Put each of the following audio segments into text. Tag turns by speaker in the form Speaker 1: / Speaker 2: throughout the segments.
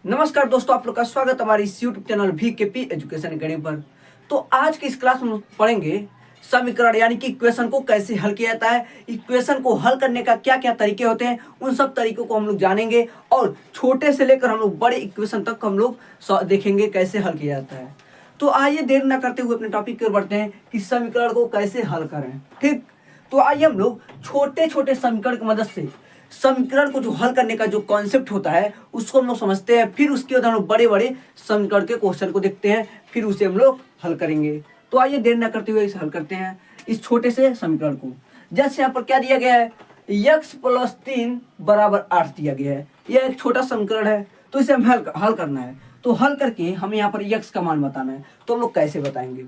Speaker 1: नमस्कार दोस्तों, आप लोग का स्वागत हमारे इस YouTube channel VKP education academy पर। तो आज की इस क्लास में हम पढ़ेंगे समीकरण यानी कि इक्वेशन को कैसे हल किया जाता है। इक्वेशन को हल करने का क्या क्या तरीके होते हैं, उन सब तरीकों को हम लोग जानेंगे और छोटे से लेकर हम लोग बड़े इक्वेशन तक हम लोग देखेंगे कैसे हल किया जाता है। तो आइए देर न करते हुए अपने टॉपिक की ओर बढ़ते हैं कि समीकरण को कैसे हल करें। ठीक, तो आइए हम लोग छोटे छोटे समीकरण की मदद से समीकरण को जो हल करने का जो कॉन्सेप्ट होता है उसको हम लोग समझते हैं। फिर उसके बाद हम लोग बड़े बड़े समीकरण के क्वेश्चन को देखते हैं, फिर उसे हम लोग हल करेंगे। तो आइए देर न करते हुए इसे हल करते हैं इस छोटे से समीकरण को। जैसे यहाँ पर क्या दिया गया है, x + 3 = 8 दिया गया है। यह एक छोटा समीकरण है, तो इसे हमें हल करना है। तो हल करके हमें यहाँ पर x का मान बताना है। तो हम लोग कैसे बताएंगे,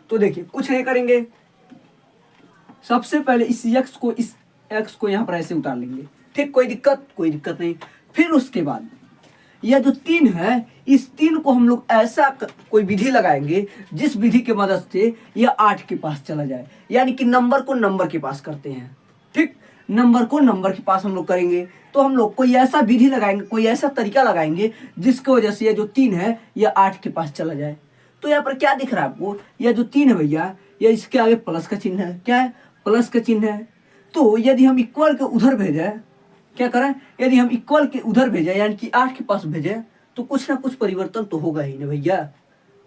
Speaker 1: तो देखिए कुछ नहीं करेंगे। सबसे पहले इस x को यहाँ पर ऐसे उतार लेंगे। ठीक, कोई दिक्कत नहीं। फिर उसके बाद यह जो 3 है, इस 3 को हम लोग ऐसा कोई विधि लगाएंगे जिस विधि की मदद से यह 8 के पास चला जाए, यानी कि नंबर को नंबर के पास करते हैं। ठीक, नंबर को नंबर के पास हम लोग करेंगे। तो हम लोग कोई ऐसा विधि लगाएंगे, कोई ऐसा तरीका लगाएंगे जिसकी वजह से यह जो 3 है यह 8 के पास चला जाए। तो यहाँ पर क्या दिख रहा है आपको, यह जो 3 है भैया, यह इसके आगे प्लस का चिन्ह है। क्या है? प्लस का चिन्ह है। तो यदि हम इक्वल के उधर भेजें, क्या करें, यदि हम इक्वल के उधर भेजें यानी कि 8 के पास भेजें, तो कुछ ना कुछ परिवर्तन तो होगा ही ना भैया।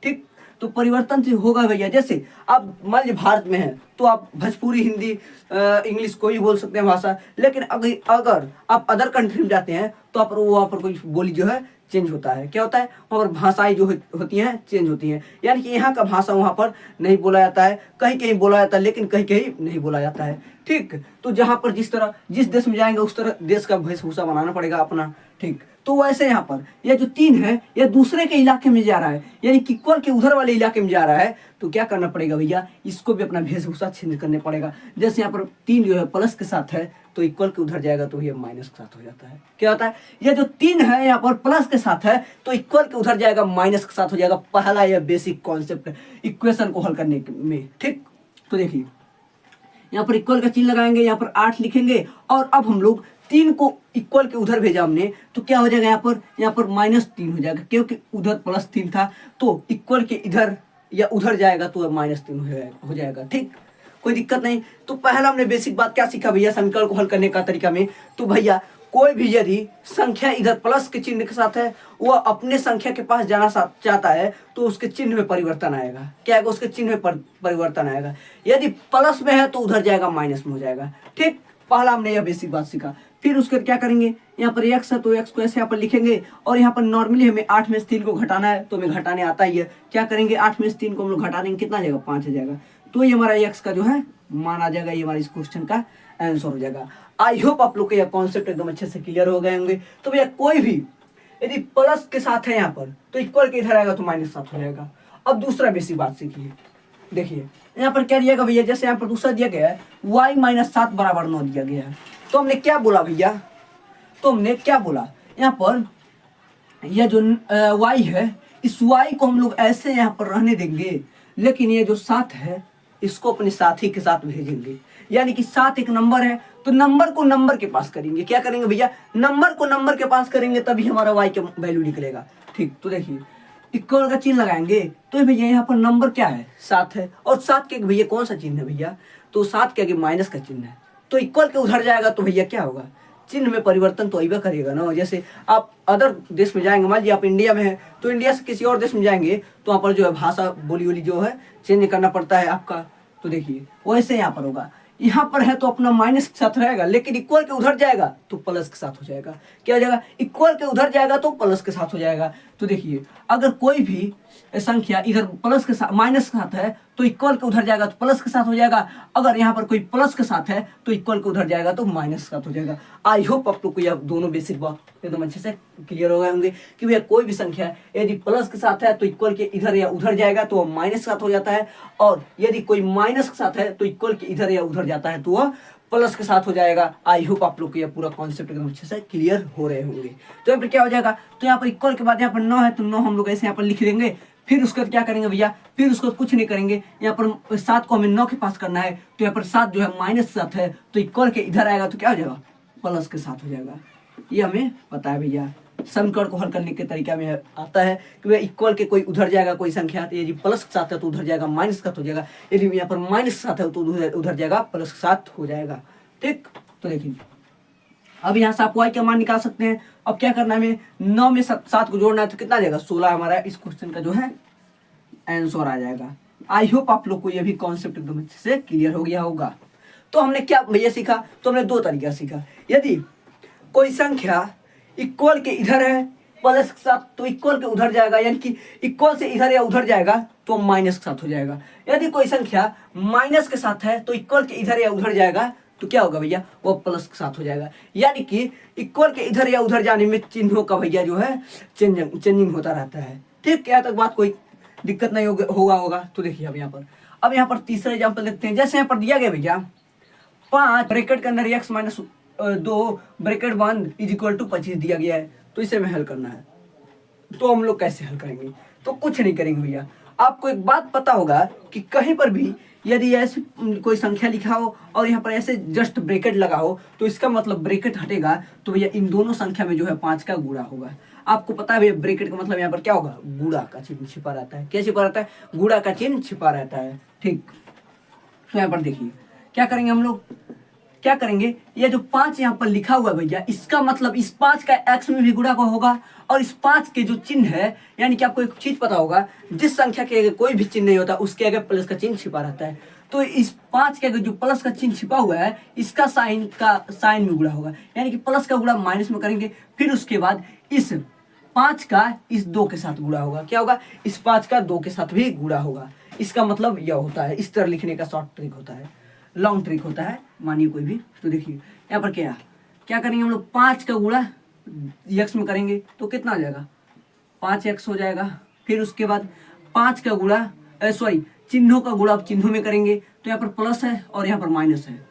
Speaker 1: ठीक, तो परिवर्तन से होगा भैया। जैसे आप मान लीजिए भारत में है तो आप भोजपुरी, हिंदी, इंग्लिश कोई भी बोल सकते हैं भाषा। लेकिन अगर आप अदर कंट्री में जाते हैं तो आप वहाँ पर कोई बोली जो है चेंज होता है। क्या होता है, वहाँ पर भाषाएं जो होती हैं चेंज होती हैं। यानी कि यहाँ का भाषा वहाँ पर नहीं बोला जाता है, कहीं कहीं बोला जाता है लेकिन कहीं कहीं नहीं बोला जाता है। ठीक, तो जहाँ पर जिस देश में जाएंगे उस तरह देश का वेशभूषा बनाना पड़ेगा अपना। ठीक, तो वैसे यहाँ पर यह जो 3 है यह दूसरे के इलाके में जा रहा है, यानी कि इक्वल के उधर वाले इलाके में जा रहा है। तो क्या करना पड़ेगा भैया, इसको भी अपना वेशभूषा चेंज करने पड़ेगा। जैसे यहाँ पर 3 जो है प्लस के साथ है, तो इक्वल के उधर जाएगा तो ये माइनस के साथ हो जाता है। क्या होता है, यह जो 3 है यहाँ पर प्लस के साथ है, तो इक्वल के उधर जाएगा माइनस के साथ हो जाएगा। पहला यह बेसिक कॉन्सेप्ट इक्वेशन को हल करने में। ठीक, तो देखिए यहाँ पर इक्वल का चिन्ह लगाएंगे, यहाँ पर 8 लिखेंगे और अब हम लोग 3 को इक्वल के उधर भेजा हमने, तो क्या हो जाएगा, यहाँ पर -3 हो जाएगा, क्योंकि उधर +3 था। तो इक्वल के इधर या उधर जाएगा तो -3 हो जाएगा। ठीक, कोई दिक्कत नहीं। तो पहला हमने बेसिक बात क्या सीखा भैया समीकरण को हल करने का तरीका में। तो भैया कोई भी यदि संख्या इधर प्लस के चिन्ह के साथ है, वह अपने संख्या के पास जाना चाहता है तो उसके चिन्ह में परिवर्तन आएगा। क्या आएगा, उसके चिन्ह में परिवर्तन आएगा। यदि प्लस में है तो उधर जाएगा माइनस में हो जाएगा। ठीक, पहला हमने यह बेसिक बात सीखा। फिर उसके क्या करेंगे, यहाँ पर x है तो x को ऐसे यहाँ पर लिखेंगे और यहाँ पर नॉर्मली हमें 8 में से 3 को घटाना है, तो हमें घटाने आता ही है। क्या करेंगे, 8 में से 3 को हम लोग घटा देंगे, कितना आ जाएगा, 5 आ जाएगा। तो ये हमारा x का जो है मान आ जाएगा, ये हमारा इस क्वेश्चन का आंसर हो जाएगा। आई होप आप लोग को यह कॉन्सेप्ट एकदम अच्छे से क्लियर हो गए होंगे। तो भैया कोई भी यदि प्लस के साथ है यहाँ पर, तो इक्वल के इधर आएगा तो माइनस साथ हो जाएगा। अब दूसरा बेसिक बात सीखिए। देखिए यहाँ पर क्या दिया गया भैया, जैसे यहाँ पर दूसरा दिया गया है y - 7 = 9 दिया गया है। तो हमने क्या बोला भैया, तो हमने क्या बोला, यहाँ पर यह जो y है, इस y को हम लोग ऐसे यहाँ पर रहने देंगे, लेकिन ये जो 7 है इसको अपने साथी के साथ भेजेंगे। यानी कि 7 एक नंबर है, तो नंबर को नंबर के पास करेंगे। क्या करेंगे भैया, नंबर को नंबर के पास करेंगे, तभी हमारा y का वैल्यू निकलेगा। ठीक, तो देखिए इक्वल का चिन्ह लगाएंगे तो भैया यहाँ पर नंबर क्या है, 7 है, और 7 के भैया कौन सा चिन्ह है भैया, तो 7 के आगे माइनस का चिन्ह है। तो इक्वल के उधर जाएगा तो भैया क्या होगा, चिन्ह में परिवर्तन तो अइबा करेगा ना। जैसे आप अदर देश में जाएंगे, मान लीजिए आप इंडिया में हैं तो इंडिया से किसी और देश में जाएंगे तो वहाँ पर जो है भाषा बोली जो है चेंज करना पड़ता है आपका। तो देखिए वैसे यहाँ पर होगा, यहाँ पर है तो अपना माइनस के साथ रहेगा, लेकिन इक्वल के उधर जाएगा तो प्लस के साथ हो जाएगा। क्या हो जाएगा, इक्वल के उधर जाएगा तो प्लस के साथ हो जाएगा। तो देखिए अगर कोई भी संख्या इधर प्लस के साथ माइनस के साथ है तो इक्वल के उधर जाएगा तो प्लस के साथ हो जाएगा। अगर यहाँ पर कोई प्लस के साथ है तो इक्वल के उधर जाएगा तो माइनस के साथ हो जाएगा। आई होप आप लोग को यह दोनों बेसिक बात एकदम अच्छे से क्लियर हो गए होंगे कि भैया कोई भी संख्या यदि प्लस के साथ है तो इक्वल के इधर या उधर जाएगा तो वह माइनस के साथ हो जाता है, और यदि कोई माइनस के साथ है तो इक्वल के इधर या उधर जाता है तो वह प्लस के साथ हो जाएगा। आई होप आप लोग को यह पूरा कॉन्सेप्ट एकदम अच्छे से क्लियर हो रहे होंगे। तो यहाँ पर क्या हो जाएगा, तो यहाँ पर इक्वल के बाद यहाँ पर 9 है तो 9 हम लोग ऐसे यहाँ पर लिख देंगे। फिर उसके बाद क्या करेंगे भैया, फिर उसको कुछ नहीं करेंगे, यहाँ पर 7 को हमें 9 के पास करना है, तो यहाँ पर 7 जो है माइनस के साथ है तो इक्वल के इधर आएगा तो क्या हो जाएगा, प्लस के साथ हो जाएगा। ये हमें पता है भैया। समीकरण को हल करने के तरीका में आता है कि वह इक्वल के कोई उधर जाएगा कोई संख्या, तो यदि प्लस के साथ है तो उधर जाएगा माइनस का साथ हो जाएगा, यदि यहाँ पर माइनस के साथ है तो उधर जाएगा प्लस के साथ हो जाएगा। ठीक, तो देखिए अब यहाँ से आप y का मान निकाल सकते हैं। अब क्या करना है, हमें 9 में 7 को जोड़ना है तो कितना आ जाएगा 16 हमारा इस क्वेश्चन का जो है आंसर आ जाएगा। आई होप आप लोग को ये भी कॉन्सेप्ट एकदम अच्छे से क्लियर हो गया होगा। तो हमने क्या भैया सीखा, तो हमने दो तरीका सीखा। यदि कोई संख्या इक्वल के इधर है प्लस के साथ तो इक्वल के उधर जाएगा, यानी कि इक्वल से इधर या उधर जाएगा तो माइनस के साथ हो जाएगा। यदि कोई संख्या माइनस के साथ है तो इक्वल के इधर या उधर जाएगा तो क्या होगा भैया, वो प्लस के साथ हो जाएगा। यानी कि इक्वल के इधर या उधर जाने में चिन्हों का भैया जो है चेंजिंग होता रहता है। ठीक, क्या तक बात कोई दिक्कत नहीं होगा। तो देखिए अब यहाँ पर तीसरा एग्जाम्पल देखते हैं। जैसे यहाँ पर दिया गया भैया 5 ब्रैकेट के अंदर x माइनस 2 ब्रैकेट बंद इज इक्वल टू 25 दिया गया है, तो इसे हमें हल करना है। तो हम लोग कैसे हल करेंगे, तो कुछ नहीं करेंगे भैया। आपको एक बात पता होगा कि कहीं पर भी यदि ऐसी कोई संख्या लिखा हो और यहाँ पर ऐसे जस्ट ब्रैकेट लगा हो तो इसका मतलब ब्रैकेट हटेगा तो भैया इन दोनों संख्या में जो है 5 का गुणा होगा। आपको पता है भैया ब्रैकेट का मतलब यहाँ पर क्या होगा, गुणा का चिन्ह छिपा रहता है। क्या छिपा रहता है, गुणा का चिन्ह छिपा रहता है। ठीक, तो यहाँ पर देखिए क्या करेंगे हम लोग, क्या करेंगे, ये जो 5 यहाँ पर लिखा हुआ है भैया इसका मतलब इस 5 का x में भी गुणा का होगा और इस 5 के जो चिन्ह है, यानी कि आपको एक चीज पता होगा जिस संख्या के आगे कोई भी चिन्ह नहीं होता उसके आगे प्लस का चिन्ह छिपा रहता है। तो इस 5 के आगे जो प्लस का चिन्ह छिपा हुआ है इसका साइन में गुणा होगा, यानी कि प्लस का गुणा माइनस में करेंगे, फिर उसके बाद इस 5 का इस 2 के साथ गुणा होगा। क्या होगा, इस 5 का 2 के साथ भी गुणा होगा। इसका मतलब यह होता है, इस तरह लिखने का शॉर्ट ट्रिक होता है, लॉन्ग ट्रिक होता है, मानिए कोई भी। तो देखिए यहाँ पर क्या करेंगे हम लोग, 5 का गुणा x में करेंगे तो कितना आ जाएगा, 5x हो जाएगा। फिर उसके बाद 5 का गुणा चिन्हों का गुणा आप चिन्हों में करेंगे तो यहाँ पर प्लस है और यहाँ पर माइनस है।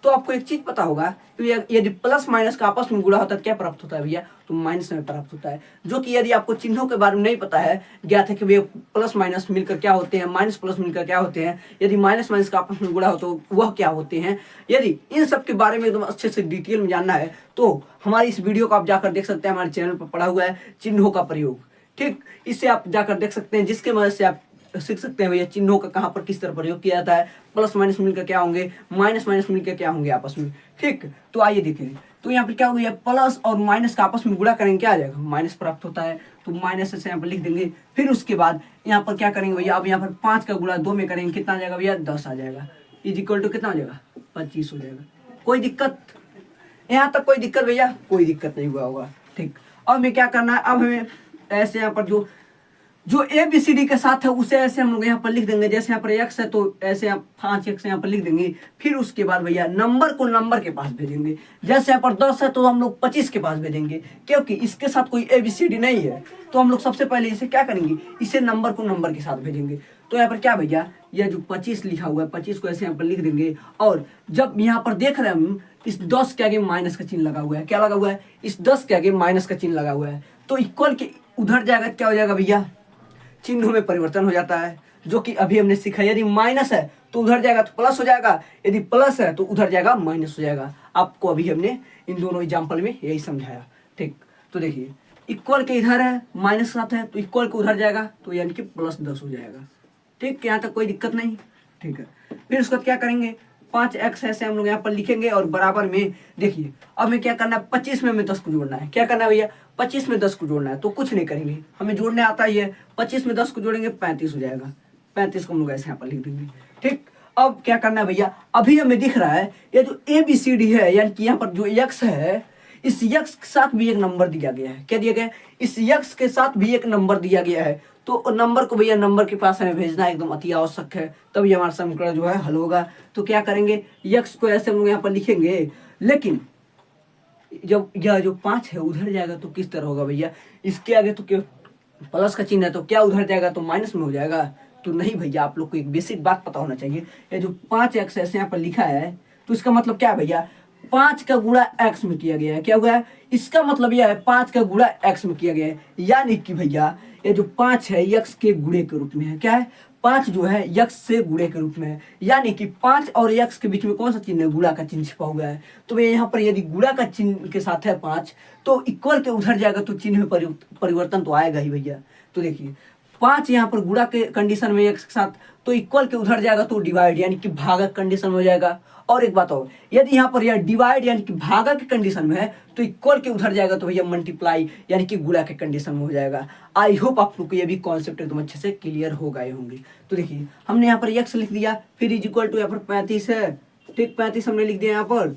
Speaker 1: तो आपको एक चीज पता होगा कि यदि प्लस माइनस का आपस में गुणा होता है तो क्या प्राप्त होता है भैया, तो माइनस में प्राप्त होता है। जो कि यदि आपको चिन्हों के बारे में नहीं पता है, ज्ञात है कि भैया प्लस माइनस मिलकर क्या होते हैं, माइनस प्लस मिलकर क्या होते हैं, यदि माइनस माइनस का आपस में गुणा हो तो वह क्या होते हैं, यदि इन सब के बारे में एकदम अच्छे से डिटेल में जानना है तो हमारी इस वीडियो को आप जाकर देख सकते हैं, हमारे चैनल पर पड़ा हुआ है चिन्हों का प्रयोग। ठीक, इससे आप जाकर देख सकते हैं, जिसके मदद से आप सीख सकते हैं भैया चिन्हों का कहाँ पर किस तरह प्रयोग किया जाता है, प्लस माइनस मिलकर क्या होंगे, माइनस माइनस मिलकर क्या होंगे आपस में। ठीक, तो आइए देखें। तो यहाँ पर क्या होगा, प्लस और माइनस का आपस में गुणा करेंगे क्या आ जाएगा, माइनस प्राप्त होता है, तो माइनस से यहाँ पर लिख देंगे। फिर उसके बाद यहाँ पर क्या करेंगे भैया, अब यहाँ पर 5 का गुणा 2 में करेंगे, कितना आ जाएगा भैया, 10 आ जाएगा, इज इक्वल टू कितना हो जाएगा, 25 हो जाएगा। कोई दिक्कत यहाँ तक, कोई दिक्कत भैया, कोई दिक्कत नहीं हुआ होगा। ठीक, अब हमें क्या करना है, अब हमें ऐसे यहाँ पर जो ABCD के साथ है उसे ऐसे हम लोग यहाँ पर लिख देंगे। जैसे यहाँ पर x है तो ऐसे 5x यहाँ पर लिख देंगे। फिर उसके बाद भैया नंबर को नंबर के पास भेजेंगे। जैसे यहाँ पर 10 है तो हम लोग 25 के पास भेजेंगे, क्योंकि इसके साथ कोई ABCD नहीं है। तो हम लोग सबसे पहले इसे क्या करेंगे, इसे नंबर को नंबर के साथ भेजेंगे। तो यहाँ पर क्या भैया, यह जो 25 लिखा हुआ है 25 को ऐसे यहाँ पर लिख देंगे। और जब यहाँ पर देख रहे हैं हम इस 10 के आगे माइनस का चिन्ह लगा हुआ है, क्या लगा हुआ है, इस 10 के आगे माइनस का चिन्ह लगा हुआ है, तो इक्वल के उधर जाएगा, क्या हो जाएगा भैया, चिन्हों में परिवर्तन हो जाता है। जो कि अभी हमने सीखा, यदि माइनस है तो उधर जाएगा तो प्लस हो जाएगा, यदि प्लस है तो उधर जाएगा माइनस हो जाएगा। आपको अभी हमने इन दोनों एग्जाम्पल में यही समझाया। ठीक, तो देखिए इक्वल के इधर है माइनस साथ है तो इक्वल के उधर जाएगा तो यानी कि प्लस 10 हो जाएगा। ठीक, यहाँ तक कोई दिक्कत नहीं। ठीक है, फिर उसके बाद क्या करेंगे, 5x ऐसे हम लोग यहाँ पर लिखेंगे और बराबर में देखिए अब हमें क्या करना है, 25 में हमें 10 को जोड़ना है। क्या करना है भैया, 25 में 10 को जोड़ना है, तो कुछ नहीं करेंगे, हमें जोड़ने आता ही है। 25 में 10 को जोड़ेंगे 35 हो जाएगा, 35 को हम लोग ऐसे यहाँ पर लिख देंगे। ठीक, अब क्या करना है भैया, अभी हमें दिख रहा है ये जो ABCD है, यानी कि यहाँ पर जो x है, इस x के साथ भी एक नंबर दिया गया है। क्या दिया गया है, इस x के साथ भी एक नंबर दिया गया है। तो नंबर को भैया नंबर के पास हमें भेजना एकदम अति आवश्यक है, तभी हमारा समीकरण जो है हल होगा। तो क्या करेंगे, x को ऐसे हम लोग यहाँ पर लिखेंगे, लेकिन जब यह जो 5 है उधर जाएगा तो किस तरह होगा भैया, इसके आगे तो क्या प्लस का चिन्ह है तो क्या उधर जाएगा तो माइनस में हो जाएगा। तो नहीं भैया, आप लोग को एक बेसिक बात पता होना चाहिए, ये जो 5x ऐसे यहाँ पर लिखा है तो इसका मतलब क्या है भैया, 5 का गुणा x में किया गया है। क्या हुआ है, इसका मतलब यह है 5 का गुणा x में किया गया है। यानी कि भैया ये जो 5 है यक्स के गुणे के रूप में है। क्या है? 5 जो है यक्स से गुणे के रूप में है, यानी कि 5 और यक्स के बीच में कौन सा चिन्ह है? गुणा का चिन्ह छिपा हुआ है। तो यहाँ पर यदि गुणा का चिन्ह के साथ है 5 तो इक्वल के उधर जाएगा तो चिन्ह में परिवर्तन तो आएगा ही भैया। तो देखिए 5 यहाँ पर गुणा के कंडीशन में यक्स के साथ, तो इक्वल के उधर जाएगा तो डिवाइड यानी कि भागक कंडीशन में हो जाएगा। और एक बात और, यदि यहाँ पर यह डिवाइड यानी कि भागक के कंडीशन में है तो इक्वल के उधर जाएगा तो भैया मल्टीप्लाई यानी कि गुणा के कंडीशन में हो जाएगा। आई होप आप लोग को ये भी कॉन्सेप्ट एकदम अच्छे से क्लियर हो गए होंगे। तो देखिए हमने यहाँ पर यक्स लिख दिया, फिर इज इक्वल टू यहाँ पर 35 है, ठीक 35 हमने लिख दिया यहाँ पर।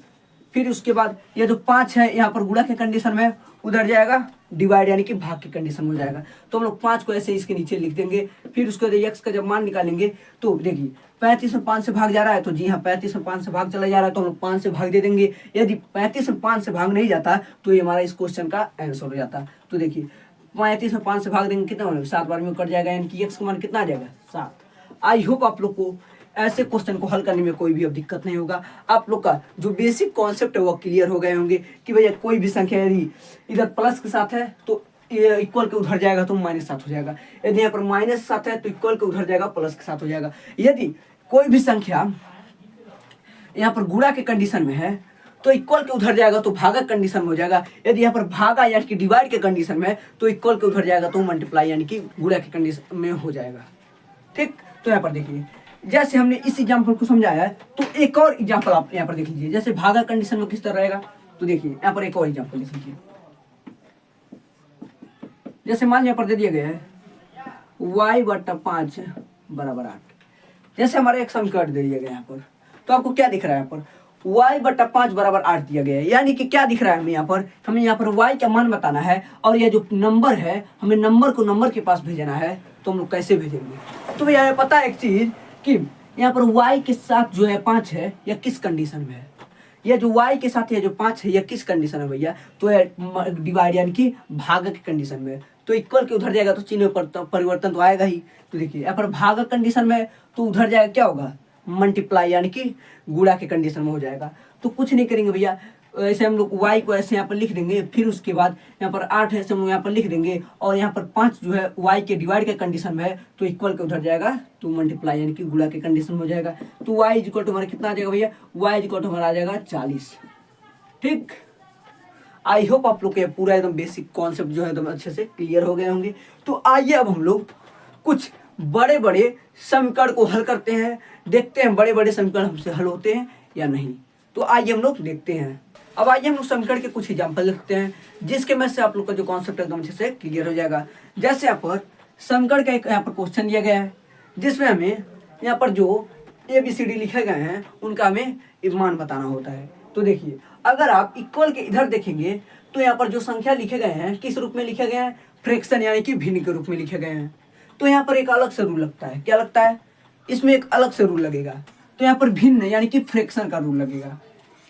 Speaker 1: फिर उसके बाद यह जो 5 है यहाँ पर गुणा के कंडीशन में, उधर जाएगा डिवाइड यानी कि भाग की कंडीशन में हो जाएगा। तो हम लोग 5 को ऐसे इसके नीचे लिख देंगे। फिर उसके बाद यक्स का जब मान निकालेंगे तो देखिए 35 में 5 से भाग जा रहा है, तो जी हाँ 35 में 5 से भाग चला जा रहा है, तो हम लोग 5 से भाग दे देंगे। यदि 35 में 5 से भाग नहीं जाता तो ये हमारा इस क्वेश्चन का आंसर हो जाता। तो देखिए 35 में 5 से भाग देंगे कितना होगा? 7 बार में कट जाएगा, यानी कि यक्स का मान कितना आ जाएगा? 7। आई होप आप लोग को ऐसे क्वेश्चन को हल करने में कोई भी अब दिक्कत नहीं होगा। आप लोग का जो बेसिक कॉन्सेप्ट है वो क्लियर हो गए होंगे कि भैया कोई भी संख्या यदि इधर प्लस के साथ है तो ये इक्वल के उधर जाएगा तो -7 हो जाएगा। यदि यहाँ पर -7 है तो इक्वल के उधर जाएगा प्लस के साथ हो जाएगा। यदि कोई भी संख्या यहाँ पर गुणा के कंडीशन में है तो इक्वल के उधर जाएगा तो भागा कंडीशन में हो जाएगा। यदि यहाँ पर भागा यानी कि डिवाइड के कंडीशन में है तो इक्वल के उधर जाएगा तो मल्टीप्लाई यानी कि गुणा के कंडीशन में हो जाएगा। ठीक, तो यहाँ पर देखिए जैसे हमने इस एग्जाम्पल को समझाया है तो एक और एग्जाम्पल आप यहाँ पर देख लीजिए। जैसे भागा कंडीशन में किस तरह रहेगा, तो देखिए यहाँ पर एक और एग्जाम्पल लिख लीजिए। जैसे मान यहाँ पर दे दिया गया है y/5 = 8। जैसे हमारा एक समीकरण दे दिया गया यहाँ पर, तो आपको क्या दिख रहा है? यहाँ पर y/5 = 8 दिया गया है, यानी कि क्या दिख रहा है? हमें यहाँ पर y का मान बताना है और यह जो नंबर है हमें नंबर को नंबर के पास भेजना है। तो हम लोग कैसे भेजेंगे? तो भैया हमें पता है एक चीज कि यहाँ पर y के साथ जो है 5 है यह किस कंडीशन में है? यह जो y के साथ यह जो 5 है यह किस कंडीशन है भैया? तो यह डिवाइड यानी कि भागक के कंडीशन में। तो इक्वल के उधर जाएगा तो चिन्ह में परिवर्तन तो आएगा ही। तो देखिए यहाँ पर भागक कंडीशन में तो उधर जाएगा क्या होगा? मल्टीप्लाई यानी कि गुणा के कंडीशन में हो जाएगा। तो कुछ नहीं करेंगे भैया, ऐसे हम लोग y को ऐसे यहाँ पर लिख देंगे। फिर उसके बाद यहाँ पर 8 है, ऐसे हम लोग यहाँ पर लिख देंगे। और यहाँ पर 5 जो है y के डिवाइड के कंडीशन में है तो इक्वल के उधर जाएगा तो मल्टीप्लाई यानी कि गुणा के कंडीशन में हो जाएगा। तो y इक्वल टू हमारा कितना आ जाएगा भैया? y इक्वल टू हमारा आ जाएगा 40। ठीक, आई होप आप लोग के पूरा एकदम बेसिक कॉन्सेप्ट जो है एकदम अच्छे से क्लियर हो गए होंगे। तो आइए अब हम लोग कुछ बड़े बड़े समीकरण को हल करते हैं, देखते हैं बड़े बड़े समीकरण हमसे हल होते हैं या नहीं। तो आइए हम लोग देखते हैं। अब आइए हम लोग समीकरण के कुछ एग्जाम्पल लिखते हैं जिसके में से आप लोग का जो कॉन्सेप्ट एकदम अच्छे से क्लियर हो जाएगा। जैसे यहाँ पर समीकरण का एक यहाँ पर क्वेश्चन दिया गया है जिसमें हमें यहाँ पर जो ABCD लिखे गए हैं उनका हमें मान बताना होता है। तो देखिए अगर आप इक्वल के इधर देखेंगे तो यहाँ पर जो संख्या लिखे गए हैं किस रूप में लिखे गए हैं? फ्रैक्शन यानी कि भिन्न के रूप में लिखे गए हैं। तो यहाँ पर एक अलग से रूल लगता है। क्या लगता है? इसमें एक अलग से रूल लगेगा। तो यहाँ पर भिन्न यानी कि फ्रैक्शन का रूल लगेगा।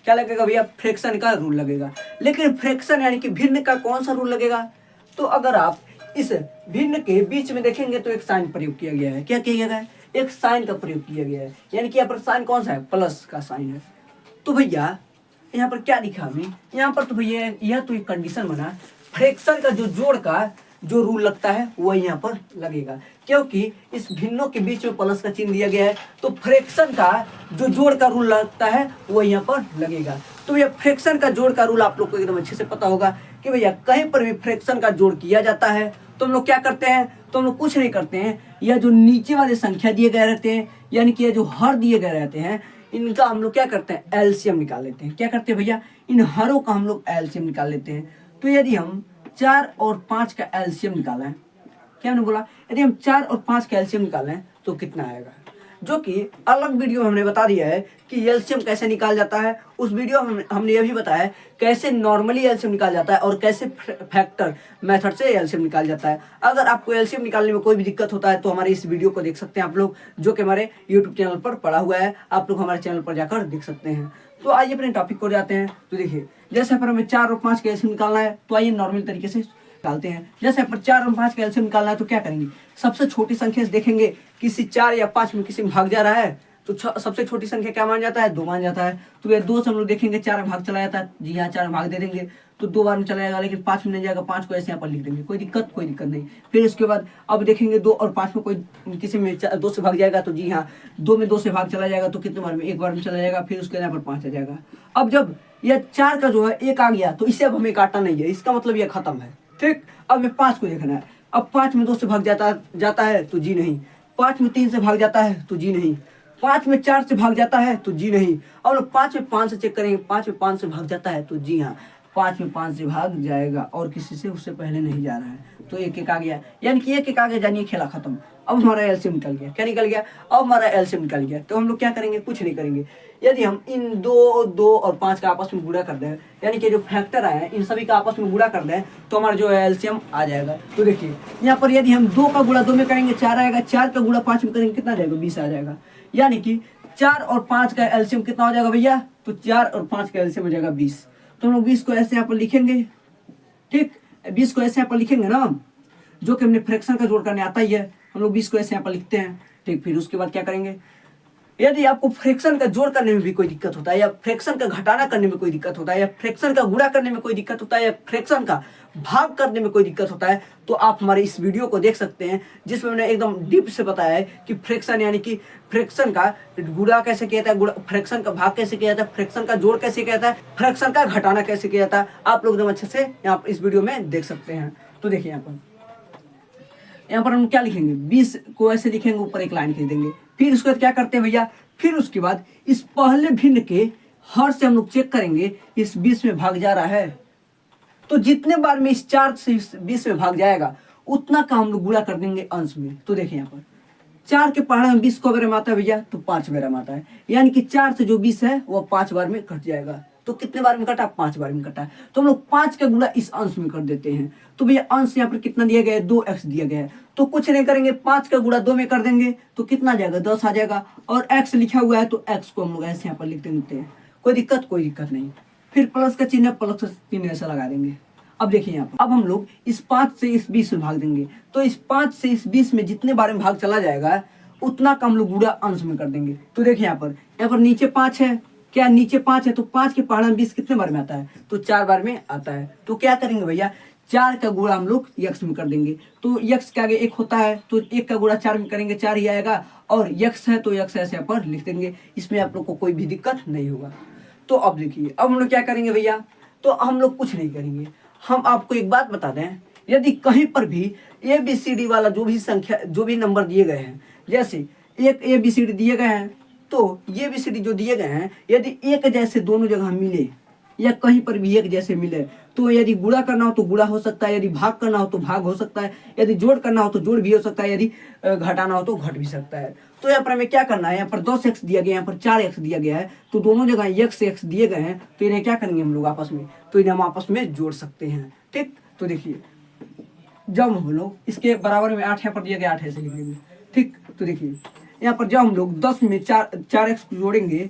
Speaker 1: क्या लगेगा भैया? फ्रैक्शन का रूल लगेगा। लेकिन फ्रैक्शन यानी कि भिन्न का कौन सा रूल लगेगा? तो अगर आप इस भिन्न के बीच में देखेंगे तो एक साइन प्रयोग किया गया है। क्या किया गया है? एक साइन का प्रयोग किया गया है, यानी कि यहाँ पर साइन कौन सा है? प्लस का साइन है। तो भैया यहाँ पर क्या दिखा हमें? यहाँ पर तो भैया यह तो एक कंडीशन बना, फ्रैक्शन का जो जोड़ का जो रूल लगता है वही यहाँ पर लगेगा, क्योंकि इस भिन्नों के बीच में प्लस का चिन्ह दिया गया है। तो फ्रैक्शन का जो जोड़ का रूल लगता है वो यहाँ पर लगेगा। तो भैया फ्रैक्शन का जोड़ का रूल आप लोग को एकदम अच्छे से पता होगा कि भैया कहीं पर भी फ्रैक्शन का जोड़ किया जाता है तो हम लोग क्या करते हैं? तो हम लोग कुछ नहीं करते हैं, यह जो नीचे वाले संख्या दिए गए रहते हैं यानी कि यह जो हर दिए गए रहते हैं इनका हम लोग क्या करते हैं? एलसीएम निकाल लेते हैं। क्या करते हैं भैया? इन हरों का हम लोग एलसीएम निकाल लेते हैं। तो यदि हम 4 और 5 का एलसीएम निकालें, क्या हमने बोला? यदि हम 4 और 5 का एलसीएम निकालें तो कितना आएगा? जो कि अलग वीडियो में हमने बता दिया है कि एलसीएम कैसे निकाल जाता है। उस वीडियो में हमने ये भी बताया कैसे नॉर्मली एलसीएम निकाल जाता है और कैसे फैक्टर मेथड से एलसीएम निकाल जाता है। अगर आपको एलसीएम निकालने में कोई भी दिक्कत होता है तो हमारे इस वीडियो को देख सकते हैं आप लोग, जो कि हमारे यूट्यूब चैनल पर पड़ा हुआ है। आप लोग हमारे चैनल पर जाकर देख सकते हैं। तो आइए अपने टॉपिक को जाते हैं। तो देखिए जैसे पर हमें 4 और 5 का एलसीएम निकालना है तो आइए नॉर्मल तरीके से निकालते हैं। जैसे पर 4 और 5 का एलसीएम निकालना है तो क्या करेंगे? सबसे छोटी संख्या से देखेंगे, किसी 4 या 5 में किसी में भाग जा रहा है तो सबसे छोटी संख्या क्या मान जाता है? 2 मान जाता है। तो ये 2 से हम लोग देखेंगे 4 में भाग चला जाता है, जी हाँ 4 में भाग दे देंगे। तो 2 बार में चला जाएगा, लेकिन 5 में नहीं जाएगा, 5 को ऐसे यहाँ पर लिख देंगे, कोई दिक्कत नहीं। फिर उसके बाद अब देखेंगे 2 और 5 में कोई किसी में 2 से भाग जाएगा, तो जी हाँ 2 में 2 से भाग चला जाएगा, तो कितने बार में, 1 बार में चला जाएगा। फिर उसके यहाँ पर 5 आ जाएगा। अब जब यह 4 का जो है 1 आ गया, तो इसे अब हमें काटना नहीं है, इसका मतलब यह खत्म है। ठीक, अब हमें 5 को देखना है। अब 5 में 2 से भाग जाता है तो जी नहीं, 5 में 3 से भाग जाता है तो जी नहीं, 5 में 4 से भाग जाता है तो जी नहीं। अब लोग 5 में 5 से चेक करेंगे, 5 में 5 से भाग जाता है तो जी हाँ 5 में 5 से भाग जाएगा, और किसी से उससे पहले नहीं जा रहा है, तो 1 आ गया, यानी कि 1 आ गया, जानिए खेला खत्म। अब हमारा एलसीएम निकल गया। क्या निकल गया? अब हमारा एलसीएम निकल गया। तो हम लोग क्या करेंगे? कुछ नहीं करेंगे। यदि हम इन 2 और 5 का आपस में गुणा कर दें, यानी कि जो फैक्टर आए हैं इन सभी का आपस में गुणा कर दें, तो हमारा जो है एलसीएम आ जाएगा। तो देखिए यहाँ पर यदि हम 2 का गुणा 2 में करेंगे 4 आएगा, 4 का गुणा 5 में करेंगे कितना जाएगा? 20 आ जाएगा। यानी कि 4 और 5 का एलसीएम कितना हो जाएगा भैया? तो 4 और 5 का एलसीएम हो जाएगा 20। तो हम लोग 20 को ऐसे यहाँ पर लिखेंगे। ठीक, 20 को ऐसे यहाँ पर लिखेंगे ना, जो कि हमने फ्रैक्शन का जोड़ करने आता ही है, हम लोग 20 को ऐसे यहाँ पर लिखते हैं। ठीक, फिर उसके बाद क्या करेंगे? यदि आपको फ्रैक्शन का जोड़ करने में भी कोई दिक्कत होता है, या फ्रैक्शन का घटाना करने में कोई दिक्कत होता है, या फ्रैक्शन का गुणा करने में कोई दिक्कत होता है, या फ्रैक्शन का भाग करने में कोई दिक्कत होता है, तो आप हमारे इस वीडियो को देख सकते हैं, जिसमें मैंने एकदम डीप से बताया है कि फ्रैक्शन यानी कि फ्रैक्शन का गुणा कैसे किया जाता है, फ्रैक्शन का भाग कैसे किया जाता है, फ्रैक्शन का जोड़ कैसे किया जाता है, फ्रैक्शन का घटाना कैसे किया जाता है, आप लोग एकदम अच्छे से यहाँ इस वीडियो में देख सकते हैं। तो देखिए यहाँ पर हम क्या लिखेंगे? 20 को ऐसे लिखेंगे, ऊपर एक लाइन खींच देंगे। फिर उसके बाद क्या करते हैं भैया? फिर उसके बाद इस पहले भिन्न के हर से हम लोग चेक करेंगे, इस 20 में भाग जा रहा है, तो जितने बार में इस 4 से इस 20 में भाग जाएगा उतना का हम लोग गुणा कर देंगे अंश में। तो देखिए यहाँ पर 4 के पहाड़ा में 20 को बार में आता है भैया, तो 5 बार में आता है, यानी कि 4 से जो 20 है वो 5 बार में कट जाएगा। तो कितने बार में कटा? 5 बार में कटा है। तो हम लोग 5 का गुणा इस अंश में कर देते हैं। तो भैया अंश यहाँ पर कितना दिया गया है? 2x दिया गया है। तो कुछ नहीं करेंगे, 5 का गुणा 2 में कर देंगे, तो कितना जाएगा? 10 आ जाएगा। और x लिखा हुआ है तो x को हम लोग ऐसे यहाँ पर लिख देते हैं, कोई दिक्कत नहीं। फिर प्लस का चिन्ह, प्लस का चिन्ह ऐसा लगा देंगे। अब देखिए यहाँ पर अब हम लोग इस 5 से इस 20 में भाग देंगे, तो इस 5 से इस 20 में जितने बार में भाग चला जाएगा उतना का हम लोग गुणा अंश में कर देंगे। तो देखिए यहाँ पर नीचे 5 है, क्या नीचे 5 है, तो 5 के पहाड़ा में 20 कितने बार में आता है? तो 4 बार में आता है। तो क्या करेंगे भैया? 4 का गुणा हम लोग यक्स में कर देंगे। तो यक्स के आगे 1 होता है, तो 1 का गुणा 4 में करेंगे, 4 ही आएगा। और यक्स है तो यक्स ऐसे यहाँ पर लिख देंगे, इसमें आप लोग को कोई भी दिक्कत नहीं होगा। तो अब देखिए अब हम लोग क्या करेंगे भैया? तो हम लोग कुछ नहीं करेंगे, हम आपको एक बात बता दें, यदि कहीं पर भी ABCD वाला जो भी संख्या, जो भी नंबर दिए गए हैं, जैसे एक ABCD दिए गए हैं, तो ये ABCD जो दिए गए हैं यदि एक जैसे दोनों जगह मिले, या कहीं पर भी एक जैसे मिले, तो यदि गुणा करना हो तो गुणा हो सकता है, यदि भाग करना हो तो भाग हो सकता है, यदि जोड़ करना हो तो जोड़ भी हो सकता है, यदि घटाना हो तो घट भी सकता है। तो यहाँ पर हमें क्या करना है? यहाँ पर 10x दिया गया है, यहाँ पर 4x दिया गया है, तो दोनों जगह x दिए गए हैं, तो इन्हें क्या करेंगे हम लोग आपस में? तो इन्हें हम आपस में जोड़ सकते हैं। ठीक, तो देखिए जब हम लोग इसके बराबर में 8 यहाँ पर दिया गया, 8 ऐसे लिखेंगे। ठीक, तो देखिए यहाँ पर जब हम लोग 10 में 4x जोड़ेंगे,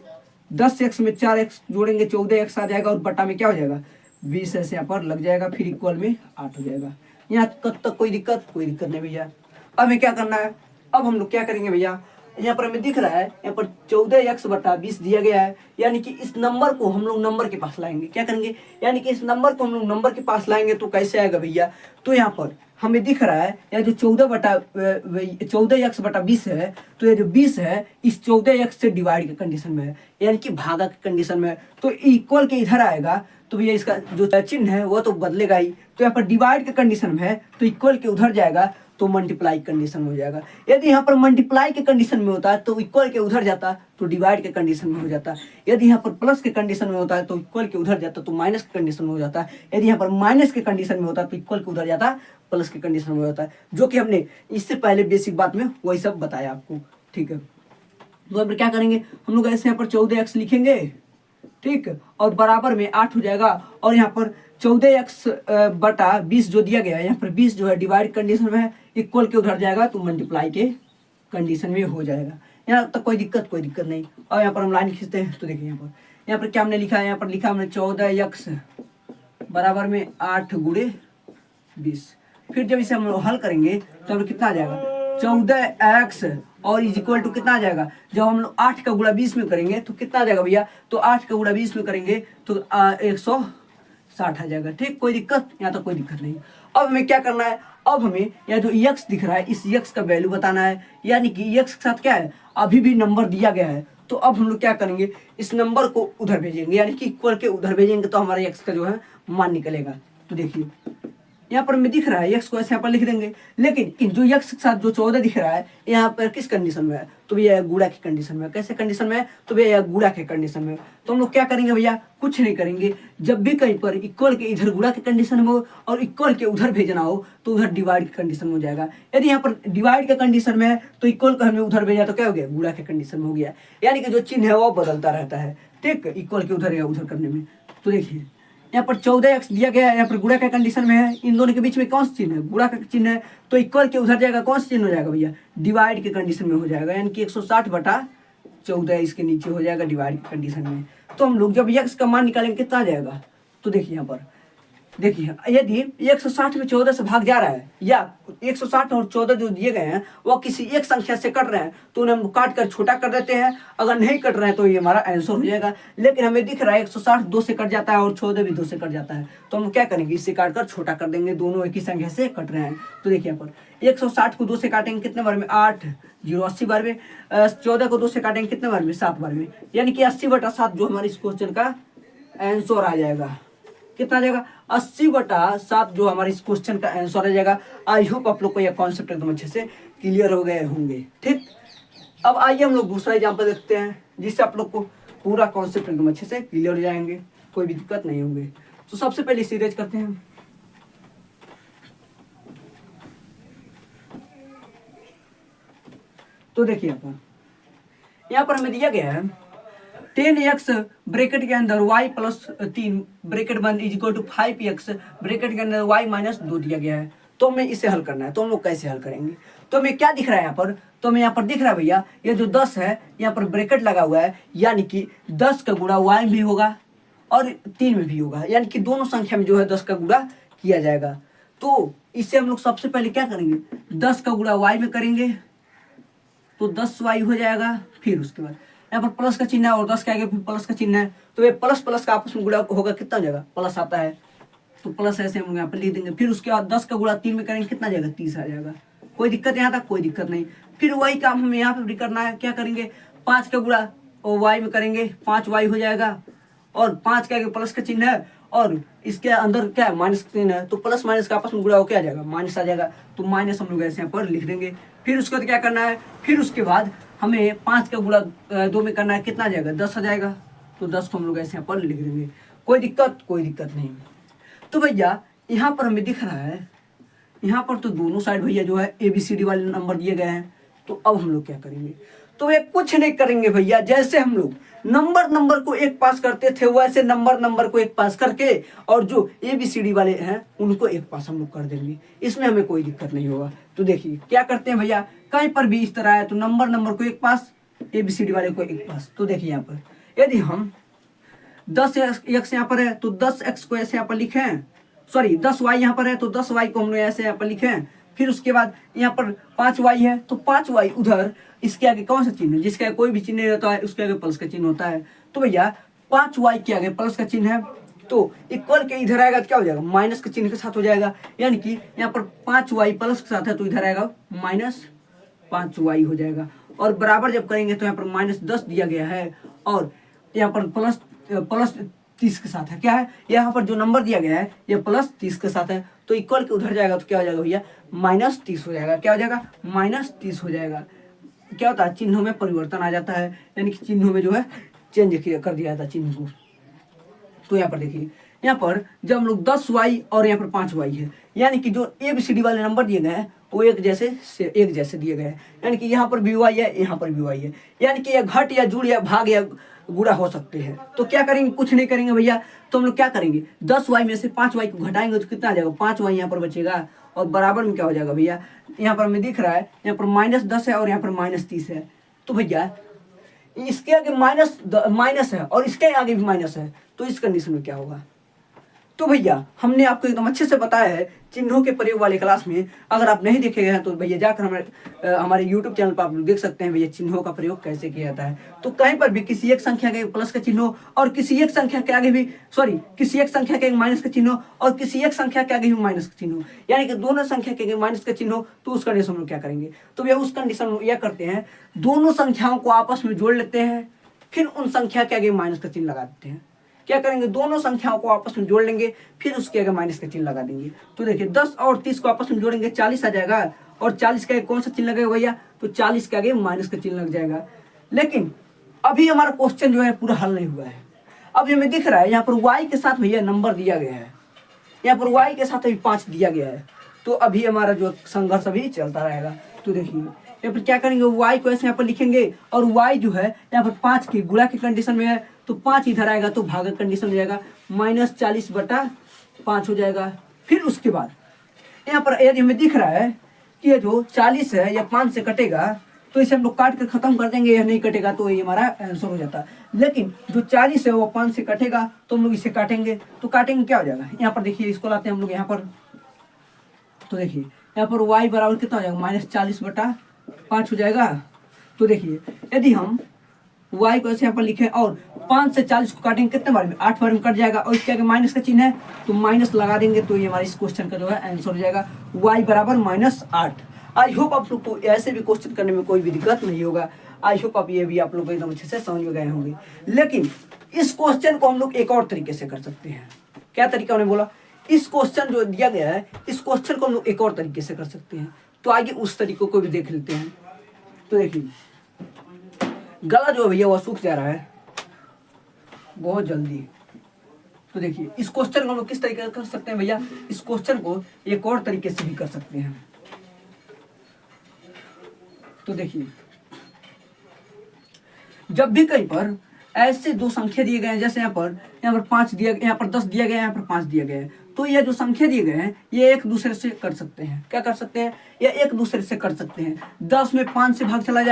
Speaker 1: 10x में 4x जोड़ेंगे 14x आ जाएगा, और बटा में क्या हो जाएगा? 20 ऐसे यहाँ पर लग जाएगा, फिर इक्वल में 8 हो जाएगा। यहाँ तक कोई दिक्कत नहीं भैया। अब हमें क्या करना है? अब हम लोग क्या करेंगे भैया? यहाँ पर हमें दिख रहा है, यहाँ पर 14x बटा 20 दिया गया है, यानी कि इस नंबर को हम लोग नंबर के पास लाएंगे। क्या करेंगे? यानी कि इस नंबर को हम लोग नंबर के पास लाएंगे, तो कैसे आएगा भैया? तो यहाँ पर हमें दिख रहा है या जो 14x बटा 20 है, तो ये जो 20 है इस 14x से डिवाइड के कंडीशन में है, यानी कि भागा के कंडीशन में है, तो इक्वल के इधर आएगा, तो भैया इसका जो चिन्ह है वो तो बदलेगा ही। तो यहाँ पर डिवाइड के कंडीशन में है, तो इक्वल के उधर जाएगा, तो मल्टीप्लाई कंडीशन में हो जाएगा। यदि यहाँ पर मल्टीप्लाई के कंडीशन में होता है तो इक्वल के उधर जाता, तो डिवाइड के कंडीशन में हो जाता। यदि यहाँ पर प्लस के कंडीशन में होता है तो इक्वल के उधर जाता, तो माइनस के कंडीशन में हो जाता। यदि यहाँ पर माइनस के कंडीशन में होता तो इक्वल के उधर जाता, प्लस के कंडीशन में होता है, जो कि हमने इससे पहले बेसिक बात में वही सब बताया आपको। ठीक है, तो अब क्या करेंगे हम लोग? ऐसे यहाँ पर 14x लिखेंगे, ठीक, और बराबर में 8 हो जाएगा, और यहाँ पर 14x बटा 20 जो दिया गया है, यहाँ पर 20 जो है डिवाइड कंडीशन में है, इक्वल के उधर जाएगा, तो मल्टीप्लाई के कंडीशन में हो जाएगा। यहाँ तक कोई दिक्कत नहीं। और यहाँ पर हम लाइन खींचते हैं, तो देखिए यहाँ पर क्या हमने लिखा है? यहाँ पर लिखा हमने 14x बराबर में 8 गुणे 20। फिर जब इसे हम लोग हल करेंगे तो हम कितना आ जाएगा? 14x और इज इक्वल टू कितना आ जाएगा? जब हम लोग 8 का गुणा 20 में करेंगे तो कितना आ जाएगा भैया? तो 8 का गुणा 20 में करेंगे तो 60 आ जाएगा। ठीक, कोई दिक्कत, यहाँ तक कोई दिक्कत नहीं। अब हमें क्या करना है, अब हमें यह जो यक्स दिख रहा है इस यक्स का वैल्यू बताना है, यानी कि यक्स के साथ क्या है, अभी भी नंबर दिया गया है। तो अब हम लोग क्या करेंगे, इस नंबर को उधर भेजेंगे, यानी कि इक्वल के उधर भेजेंगे तो हमारा यक्स का जो है मान निकलेगा। तो देखिए यहाँ पर हमें दिख रहा है यक्स को ऐसे यहाँ पर लिख देंगे, लेकिन जो यक्स के साथ जो 14 दिख रहा है यहाँ पर किस कंडीशन में है, तो भैया गुणा की कंडीशन में। कैसे कंडीशन में है, तो भैया गुणा के कंडीशन में। तो हम लोग क्या करेंगे भैया, कुछ नहीं करेंगे, जब भी कहीं पर इक्वल के इधर गुणा के कंडीशन में हो और इक्वल के उधर भेजना हो तो उधर डिवाइड के कंडीशन में हो जाएगा। यदि यहाँ पर डिवाइड के कंडीशन में है तो इक्वल का हमें उधर भेजा तो क्या हो गया, गुणा के कंडीशन में हो गया, यानी कि जो चिन्ह है वो बदलता रहता है। ठीक, इक्वल के उधर या उधर करने में। तो देखिए यहाँ पर 14x दिया गया है, यहाँ पर गुणा का कंडीशन में है, इन दोनों के बीच में कौन सा चिन्ह है, गुणा का चिन्ह है, तो इक्वल के उधर जाएगा, कौन सा चिन्ह हो जाएगा भैया, डिवाइड के कंडीशन में हो जाएगा, यानी कि 160/14 इसके नीचे हो जाएगा डिवाइड के कंडीशन में। तो हम लोग जब x का मान निकालेंगे कितना आ जाएगा, तो देखिए यहाँ पर देखिए यदि 160 में 14 से भाग जा रहा है या 160 और 14 जो दिए गए हैं वो किसी एक संख्या से कट रहे हैं तो उन्हें हम काट कर छोटा कर देते हैं, अगर नहीं कट रहे हैं तो ये हमारा आंसर हो जाएगा। लेकिन हमें दिख रहा है 160 2 से कट जाता है और 14 भी 2 से कट जाता है, तो हम क्या करेंगे, इससे काट कर छोटा कर देंगे, दोनों एक ही संख्या से कट रहे हैं। तो देखिए यहाँ पर 160 को 2 से काटेंगे कितने बार में, 8 0 80 बार में, 14 को 2 से काटेंगे कितने बार में, 7 बार में, यानी कि 80/7 जो हमारे इस क्वेश्चन का आंसर आ जाएगा। कितना आ जाएगा, 80/7 जो हमारे इस क्वेश्चन का आंसर आ जाएगा। आई होप आप लोग को यह कॉन्सेप्ट एकदम अच्छे से क्लियर हो गए होंगे। ठीक, अब आइए हम लोग दूसरा एग्जाम्पल देखते हैं जिससे आप लोग को पूरा कॉन्सेप्ट एकदम अच्छे से क्लियर हो जाएंगे, कोई भी दिक्कत नहीं होंगे। तो सबसे पहले सीरीज करते हैं। तो देखिए यहाँ पर हमें दिया गया है 10x ब्रैकेट के अंदर y + 3 ब्रैकेट बंद = 5x ब्रैकेट के अंदर y - 2 दिया गया है। तो हमें इसे हल करना है, तो हम लोग कैसे हल करेंगे, तो हमें क्या दिख रहा है यहाँ पर, तो हमें यहाँ पर दिख रहा है भैया ये जो 10 है यहाँ पर ब्रैकेट लगा हुआ है, यानी कि 10 का गुणा y में भी होगा और 3 में भी होगा, यानी कि दोनों संख्या में जो है 10 का गुणा किया जाएगा। तो इससे हम लोग सबसे पहले क्या करेंगे, 10 का गुणा y में करेंगे तो 10y हो जाएगा। फिर उसके बाद यहाँ पर प्लस का चिन्ह है और 10 के आगे फिर प्लस का चिन्ह है, तो ये प्लस प्लस का आपस में गुणा होगा, कितना हो जाएगा, प्लस आता है तो प्लस ऐसे हम यहाँ पर लिख देंगे। फिर उसके बाद 10 का गुणा 3 में करेंगे कितना आ जाएगा, 30 आ जाएगा। कोई दिक्कत यहाँ तक, कोई दिक्कत नहीं। फिर वही काम हमें यहाँ पे भी करना है, क्या करेंगे, 5 का गुणा y में करेंगे 5y हो जाएगा और 5 के आगे प्लस का चिन्ह है और इसके अंदर क्या है, माइनस का चिन्ह है, तो प्लस माइनस का आपस में गुणा हो क्या आ जाएगा, माइनस आ जाएगा। तो माइनस हम लोग ऐसे यहाँ पर लिख देंगे। फिर उसके बाद क्या करना है, फिर उसके बाद हमें 5 का गुणा 2 में करना है, कितना आ जाएगा, 10 आ जाएगा। तो 10 को हम लोग ऐसे यहाँ पर लिख देंगे, कोई दिक्कत नहीं। तो भैया यहाँ पर हमें दिख रहा है, यहाँ पर तो दोनों साइड भैया जो है ABCD वाले नंबर दिए गए हैं। तो अब हम लोग क्या करेंगे, तो ये कुछ नहीं करेंगे भैया, जैसे हम लोग नंबर को एक पास करते थे वैसे नंबर को एक पास करके और जो ABCD वाले हैं उनको एक पास हम लोग कर देंगे, इसमें हमें कोई दिक्कत नहीं होगा। तो देखिए क्या करते हैं भैया, कहीं पर भी इस तरह है तो नंबर को एक पास, ABCD वाले को एक पास। तो देखिए यहाँ पर यदि हम 10x यहाँ पर है तो 10x को ऐसे यहाँ पर लिखें, सॉरी 10y यहाँ पर है तो 10y को हमने ऐसे यहाँ पर लिखें। फिर उसके बाद यहाँ पर 5y है तो 5y उधर, इसके आगे कौन सा चिन्ह है, जिसके आगे कोई भी चिन्ह नहीं होता है उसके आगे प्लस का चिन्ह होता है। तो भैया 5y के आगे प्लस का चिन्ह है तो इक्वल के इधर आएगा तो क्या हो जाएगा, माइनस के चिन्ह के साथ हो जाएगा, यानी कि यहाँ पर 5y प्लस के साथ है तो इधर आएगा -5y हो जाएगा। और बराबर जब करेंगे तो यहाँ पर -10 दिया गया है और यहाँ पर प्लस 30 के साथ है, क्या है, यहाँ पर जो नंबर दिया गया है ये +30 के साथ है, तो इक्वल के उधर जाएगा तो क्या हो जाएगा भैया, -30 हो जाएगा। क्या हो जाएगा, -30 हो जाएगा। क्या होता है, चिन्हों में परिवर्तन आ जाता है, यानी कि चिन्हों में जो है चेंज कर दिया जाता है चिन्ह को। तो यहाँ पर देखिए, यहाँ पर जब हम लोग 10y और यहाँ पर 5y है, यानी कि जो ABCD वाले नंबर दिए गए हैं वो एक जैसे दिए गए हैं, यानी कि यहाँ पर भी y है यहाँ पर भी y है, यानी कि यह घट या जुड़ या भाग या गुणा हो सकते हैं। तो क्या करेंगे, कुछ नहीं करेंगे भैया, तो हम लोग क्या करेंगे, 10y में से 5y को घटाएंगे तो कितना आ जाएगा, 5y यहाँ पर बचेगा और बराबर में क्या हो जाएगा भैया, यहाँ पर हमें दिख रहा है यहाँ पर -10 है और यहाँ पर -30 है। तो भैया इसके आगे माइनस है और इसके आगे भी माइनस है, तो इस कंडीशन में क्या होगा, तो भैया हमने आपको एकदम अच्छे से बताया है चिन्हों के प्रयोग वाले क्लास में। अगर आप नहीं देखे गए हैं तो भैया जाकर हमारे यूट्यूब चैनल पर आप लोग देख सकते हैं भैया चिन्हों का प्रयोग कैसे किया जाता है। तो कहीं पर भी किसी एक संख्या के प्लस का चिन्ह और किसी एक संख्या के आगे भी किसी एक संख्या के माइनस का चिन्ह और किसी एक संख्या के आगे भी माइनस का चिन्ह, यानी कि दोनों संख्या के माइनस का चिन्ह, तो उस कंडीशन में क्या करेंगे? तो भैया उस कंडीशन में यह करते हैं, दोनों संख्याओं को आपस में जोड़ लेते हैं, फिर उन संख्या के आगे माइनस का चिन्ह लगा देते हैं। क्या करेंगे? दोनों संख्याओं को आपस में जोड़ लेंगे, फिर उसके आगे माइनस का चिन्ह लगा देंगे। तो देखिए 10 और 30 को आपस में जोड़ेंगे 40 आ जाएगा, और 40 के आगे कौन सा चिन्ह लगेगा भैया? तो 40 के आगे माइनस का चिन्ह लग जाएगा। लेकिन अभी हमारा क्वेश्चन जो है पूरा हल नहीं हुआ है। अभी हमें दिख रहा है यहाँ पर y के साथ भैया नंबर दिया गया है, यहाँ पर y के साथ अभी 5 दिया गया है। तो अभी हमारा जो संघर्ष अभी चलता रहेगा। तो देखिए यहाँ पर क्या करेंगे, y को ऐसे यहाँ पर लिखेंगे, और y जो है यहाँ पर 5 की गुणा की कंडीशन में है, तो 5 इधर आएगा तो भागा कंडीशन हो जाएगा, -40/5 हो जाएगा। फिर उसके बाद यहाँ पर यदि हमें दिख रहा है कि ये जो 40 है या 5 से कटेगा, तो इसे हम लोग काट कर खत्म कर देंगे, यह नहीं कटेगा तो ये हमारा आंसर हो जाता है। लेकिन जो 40 है वो 5 से कटेगा, तो हम लोग इसे काटेंगे, तो काटेंगे क्या हो जाएगा? यहाँ पर देखिए, इसको लाते हैं हम लोग यहाँ पर। तो देखिए यहाँ पर y बराबर कितना हो जाएगा? -40/5 हो जाएगा। तो देखिए यदि हम y को ऐसे यहाँ पर लिखें और 5 से 40 को काटेंगे कितने बार में? 8 बार में कट जाएगा, और इसके आगे माइनस का चिन्ह है तो माइनस लगा देंगे, तो ये हमारे इस क्वेश्चन का जो है आंसर हो जाएगा y बराबर -8। आई होप आप लोग को ऐसे भी क्वेश्चन करने में कोई भी दिक्कत नहीं होगा। आई होप आप ये भी आप लोग एकदम अच्छे से समझ में गए होंगे। लेकिन इस क्वेश्चन को हम लोग एक और तरीके से कर सकते हैं। क्या तरीका उन्होंने बोला? इस क्वेश्चन जो दिया गया है, इस क्वेश्चन को हम लोग एक और तरीके से कर सकते हैं। तो आगे उस तरीकों को भी देख लेते हैं। तो देखिए गला जो है भैया वह सूख जा रहा है बहुत जल्दी। तो देखिए इस क्वेश्चन को हम लोग किस तरीके से कर सकते हैं भैया? इस क्वेश्चन को एक और तरीके से भी कर सकते हैं। तो देखिए जब भी कहीं पर ऐसे दो संख्या दिए गए हैं, जैसे यहाँ पर 5 दिया, यहाँ पर 10 दिया गया है, यहाँ पर 5 दिया गया है, तो ये जो संख्या दिए गए हैं ये एक दूसरे से कर सकते हैं। क्या कर सकते हैं? ये एक दूसरे से कर सकते हैं। 10 में 5 से भाग चल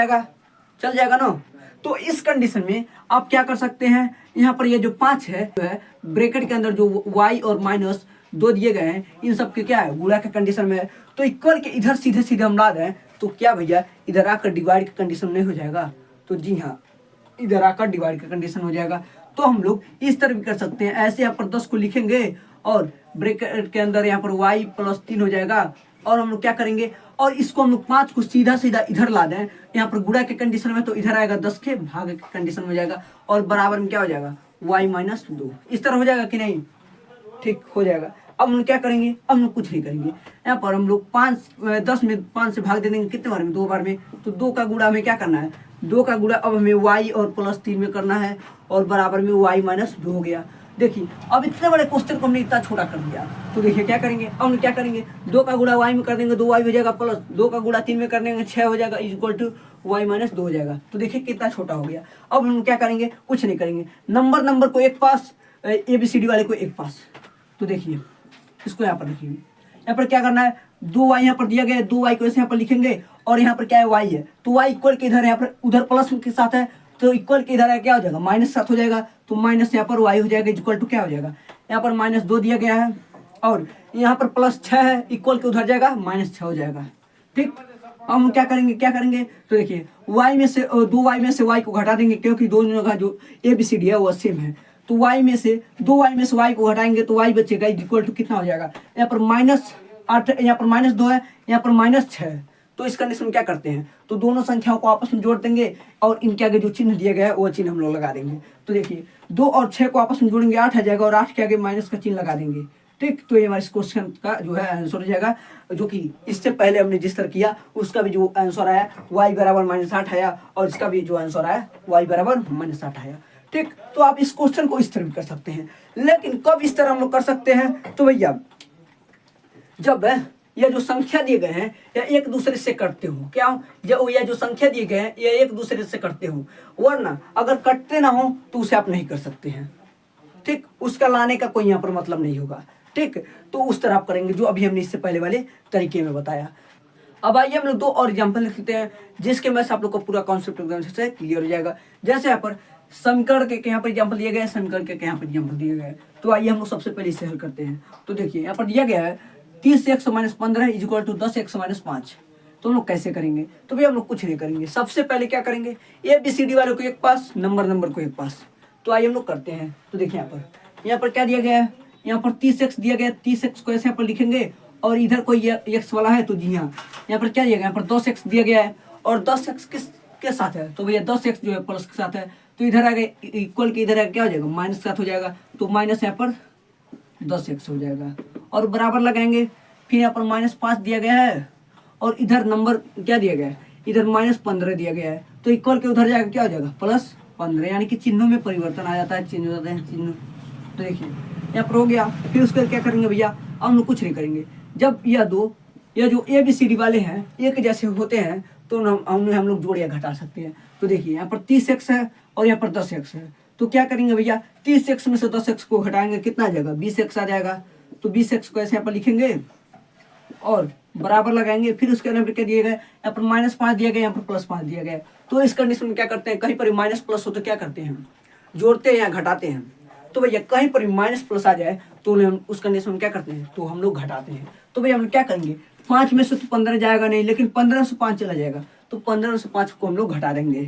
Speaker 1: जाएगा ना। तो इस कंडीशन में आप क्या कर सकते हैं, यहाँ पर ये जो 5 है जो है ब्रैकेट के अंदर जो y और -2 दिए गए हैं, इन सब के क्या है? गुणा के कंडीशन में है। तो इक्वल के इधर सीधे सीधे हम ला दें, तो क्या भैया इधर आकर डिवाइड का कंडीशन नहीं हो जाएगा? तो जी हाँ, इधर आकर डिवाइड का कंडीशन हो जाएगा। तो हम लोग इस तरह भी कर सकते हैं। ऐसे यहाँ पर 10 को लिखेंगे और ब्रैकेट के अंदर यहाँ पर y + 3 हो जाएगा, और हम लोग क्या करेंगे, और इसको हम लोग 5 को सीधा सीधा इधर ला दें, यहाँ पर गुणा के कंडीशन में, तो इधर आएगा 10 के भाग के कंडीशन में हो जाएगा, और बराबर में क्या हो जाएगा? y - 2। इस तरह हो जाएगा कि नहीं? ठीक हो जाएगा। अब हम लोग क्या करेंगे? अब हम लोग कुछ नहीं करेंगे। यहाँ पर हम लोग 10 में 5 से भाग दे देंगे, कितने बार में? 2 बार में। तो 2 का गुणा हमें क्या करना है? 2 का गुणा अब हमें y और +3 में करना है, और बराबर में y - 2 हो गया। देखिए अब इतने बड़े क्वेश्चन को हमने इतना छोटा कर दिया। तो देखिए क्या करेंगे, अब हम क्या करेंगे, 2 का गुणा y में कर देंगे, 2y हो जाएगा, प्लस 2 का गुणा 3 में कर देंगे, 6 हो जाएगा, = y - 2 हो जाएगा। तो देखिए कितना छोटा हो गया। अब हम क्या करेंगे? कुछ नहीं करेंगे। नंबर को एक पास, ABCD वाले को एक पास। तो देखिए इसको यहाँ पर लिखिए, यहाँ पर क्या करना है, 2y यहाँ पर दिया गया है, 2y को ऐसे यहाँ पर लिखेंगे, और यहाँ पर क्या है? y है, तो y इक्वल के इधर यहाँ पर उधर प्लस के साथ है, तो इक्वल के इधर है क्या हो जाएगा? -7 हो जाएगा, तो माइनस यहाँ पर y हो जाएगा, इक्वल टू क्या हो जाएगा? यहाँ पर -2 दिया गया है, और यहाँ पर +6 है, इक्वल के उधर जाएगा, -6 हो जाएगा। ठीक, अब हम क्या करेंगे? तो देखिए y में से 2y में से y को घटा देंगे, क्योंकि दोनों का जो ABCD है वो सेम है। तो y में से 2y में से y को घटाएंगे, तो y बचेगा, इक्वल टू कितना हो जाएगा? यहाँ पर -8, यहाँ पर -2 है, यहाँ पर -6 है। तो इस कंडीशन में क्या करते हैं, तो दोनों संख्याओं को आपस में जोड़ देंगे, और इनके आगे जो चिन्ह दिया गया है वो चिन्ह हम लोग लगा देंगे। तो देखिए 2 और 6 को आपस में जोड़ेंगे, 8 आ जाएगा, और 8 के आगे माइनस का चिन्ह लगा देंगे। ठीक, तो ये हमारे इस क्वेश्चन का जो है आंसर हो जाएगा, जो कि इससे पहले हमने जिस तरह किया उसका भी जो आंसर आया y बराबर -8 आया, और इसका भी जो आंसर आया y बराबर -8 आया। ठीक, तो आप इस क्वेश्चन को इस तरह भी कर सकते हैं। लेकिन कब इस तरह हम लोग कर सकते हैं? तो भैया जब ये जो संख्या दिए गए हैं या एक दूसरे से कटते हो, क्या जब ये जो संख्या दिए गए हैं ये एक दूसरे से कटते हो, वरना अगर कटते ना हो तो उसे आप नहीं कर सकते हैं। ठीक, उसका लाने का कोई यहाँ पर मतलब नहीं होगा। ठीक, तो उस तरह आप करेंगे जो अभी हमने इससे पहले वाले तरीके में बताया। अब आइए हम लोग 2 और एग्जाम्पल लिख लेते हैं, जिसके वजह से आप लोग को पूरा कॉन्सेप्ट एकदम से क्लियर हो जाएगा। जैसे यहाँ पर समीकरण के यहाँ पर एग्जाम्पल दिया गया है, समीकरण के यहाँ पर एग्जाम्पल दिया गया है। तो आइए हम लोग सबसे पहले इसे हल करते हैं। तो देखिए यहाँ पर दिया गया है 30x - 15 इक्वल टू 10x - 5। तो हम लोग कैसे करेंगे? तो भैया हम लोग कुछ नहीं करेंगे, सबसे पहले क्या करेंगे, ABCD वालों को एक पास, नंबर को एक पास। तो आइए हम लोग करते हैं। तो देखिए यहाँ पर क्या दिया गया है, यहाँ पर 30x दिया गया है, 30x को ऐसे यहाँ पर लिखेंगे और इधर कोई x वाला है तो जी हाँ, यहाँ पर क्या दिया गया, यहाँ पर 10x दिया गया है और 10x किसके साथ है, तो भैया 10x जो है प्लस के साथ है। तो इधर आ गए इक्वल के, इधर क्या हो जाएगा, माइनस के साथ हो जाएगा, तो माइनस यहाँ पर 10x हो जाएगा और बराबर लगाएंगे। फिर यहाँ पर -5 दिया गया है और इधर नंबर क्या दिया गया है, इधर -15 दिया गया है, तो इक्वल के उधर जाएगा क्या हो जाएगा, +15, यानी कि चिन्हों में परिवर्तन आ जाता है, चेंज हो जाता है चिन्ह। तो देखिए यहाँ पर हो गया। फिर उसके बाद क्या करेंगे भैया, अब हम लोग कुछ नहीं करेंगे। जब यह जो ABCD वाले हैं एक जैसे होते हैं तो हम लोग जोड़ या घटा सकते हैं। तो देखिए यहाँ पर 30x है और यहाँ पर 10x है, तो क्या करेंगे भैया, 30x में से 10x को घटाएंगे, कितना आ जाएगा, 20x आ जाएगा। तो 20x को ऐसे यहाँ पर लिखेंगे और बराबर लगाएंगे। फिर उसके अंदर क्या दिया गया, यहाँ पर -5 दिया गया, यहाँ पर +5 दिया गया। तो इस कंडीशन में क्या करते हैं, कहीं पर माइनस प्लस हो तो क्या करते हैं, जोड़ते हैं या घटाते हैं। तो भैया कहीं पर माइनस प्लस आ जाए तो हम उस कंडीशन में क्या करते हैं, तो हम लोग घटाते हैं। तो भैया हम क्या करेंगे, 5 में से तो 15 जाएगा नहीं, लेकिन 15 से 5 चला जाएगा, तो 15 से 5 को हम लोग घटा देंगे।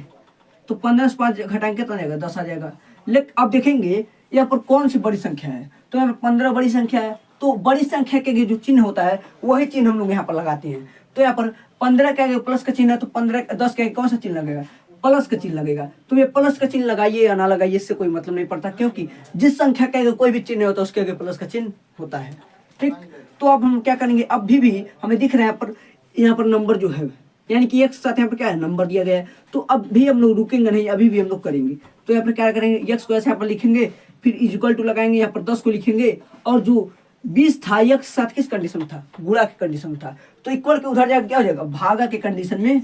Speaker 1: तो 15 से 5 घटाएंगे कितना जाएगा, 10 आ जाएगा। लेकिन अब देखेंगे यहाँ पर कौन सी बड़ी संख्या है, तो यहाँ पर 15 बड़ी संख्या है, तो बड़ी संख्या के जो चिन्ह होता है वही चिन्ह हम लोग यहाँ पर लगाते हैं। तो यहाँ पर 15 का प्लस का चिन्ह है, तो 10 का कौन सा चिन्ह लगेगा, प्लस का चिन्ह लगेगा। तो ये प्लस का चिन्ह लगाइए या ना लगाइए इससे कोई मतलब नहीं पड़ता, क्योंकि जिस संख्या का कोई भी चिन्ह होता है उसके आगे प्लस का चिन्ह होता है। ठीक, तो अब हम क्या करेंगे, अभी भी हमें दिख रहा है यहाँ पर नंबर जो है, यानी कि एक साथ यहाँ पर क्या है, नंबर दिया गया है। तो अब भी हम लोग रुकेंगे नहीं, अभी भी हम लोग करेंगे। तो यहाँ पर क्या करेंगे, x को ऐसे यहाँ पर लिखेंगे, फिर इक्वल टू लगाएंगे, यहाँ पर 10 को लिखेंगे और जो 20 था x के साथ किस कंडीशन में था, गुणा की कंडीशन में था, तो इक्वल के उधर जाकर क्या हो जाएगा, भागा के कंडीशन में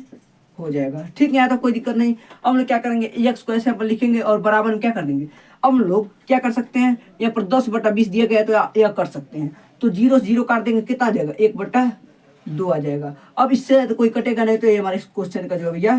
Speaker 1: हो जाएगा। ठीक है, यहाँ तक कोई दिक्कत नहीं। अब हम लोग क्या करेंगे, x को ऐसे यहाँ पर लिखेंगे और बराबर में क्या कर देंगे, अब हम लोग क्या कर सकते हैं, यहाँ पर 10/20 दिया गया है तो यह कर सकते हैं। तो 0 0 काट देंगे, कितना आ जाएगा, 1/2 आ जाएगा। अब इससे तो कोई कटेगा नहीं, तो ये हमारे क्वेश्चन का जो भैया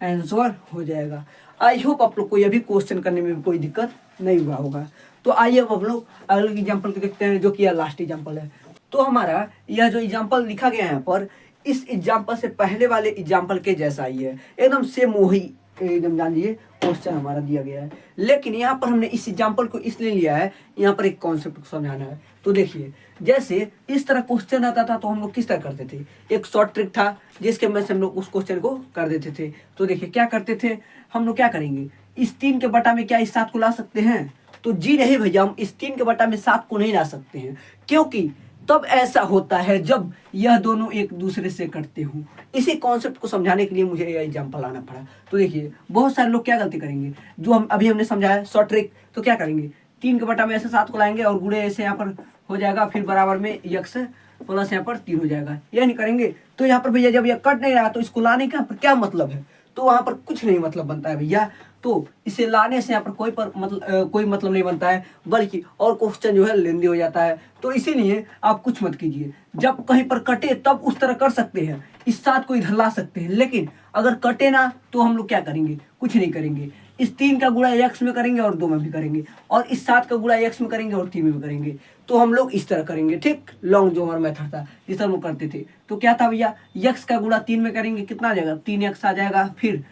Speaker 1: आंसर हो जाएगा। आई होप आप लोग को यह भी क्वेश्चन करने में भी कोई दिक्कत नहीं हुआ होगा। तो आइए अब हम लोग अगले एग्जाम्पल को देखते हैं, जो कि यह लास्ट एग्जाम्पल है। तो हमारा यह जो एग्जाम्पल लिखा गया है यहाँ पर, इस एग्जाम्पल से पहले वाले एग्जाम्पल के जैसा ही है, एकदम सेम वही एकदम जान लीजिए क्वेश्चन हमारा दिया गया है। लेकिन यहाँ पर हमने इस एग्जाम्पल को इसलिए लिया है, यहाँ पर एक कॉन्सेप्ट को समझाना है। तो देखिए जैसे इस तरह क्वेश्चन आता था तो हम लोग किस तरह करते थे, एक शॉर्ट ट्रिक था जिसके वजह से हम लोग उस क्वेश्चन को कर देते थे। तो देखिए क्या करते थे हम लोग, क्या करेंगे, इस 3 के बटा में क्या इस 7 को ला सकते हैं, तो जी नहीं भैया, हम इस 3 के बटा में 7 को नहीं ला सकते हैं, क्योंकि तब ऐसा होता है जब यह दोनों एक दूसरे से कटते हों। इसी कॉन्सेप्ट को समझाने के लिए मुझे यह एग्जाम्पल आना पड़ा। तो देखिए बहुत सारे लोग क्या गलती करेंगे, जो हमने समझाया शॉर्ट ट्रिक, तो क्या करेंगे, 3 के बटा में ऐसे 7 को लाएंगे और गुणे ऐसे यहाँ पर हो जाएगा, फिर बराबर में x प्लस यहाँ पर 3 हो जाएगा, यह नहीं करेंगे। तो यहाँ पर भैया जब यह कट नहीं रहा तो इसको लाने का क्या मतलब है, तो वहाँ पर कुछ नहीं मतलब बनता है भैया। तो इसे लाने से यहाँ पर कोई मतलब नहीं बनता है, बल्कि और क्वेश्चन जो है लेंदी हो जाता है। तो इसीलिए आप कुछ मत कीजिए, जब कहीं पर कटे तब उस तरह कर सकते हैं, इस 7 को इधर ला सकते हैं, लेकिन अगर कटे ना तो हम लोग क्या करेंगे, कुछ नहीं करेंगे। इस 3 का गुणा x में करेंगे और 2 में भी करेंगे, और इस 7 का गुणा x में करेंगे और 3 में भी करेंगे। तो हम लोग इस तरह करेंगे, ठीक, लॉन्ग जो हमारा मेथड था जिस तरह हम करते थे। तो क्या था भैया, x का गुणा 3 में करेंगे, कितना आ जाएगा, 3x आ जाएगा। फिर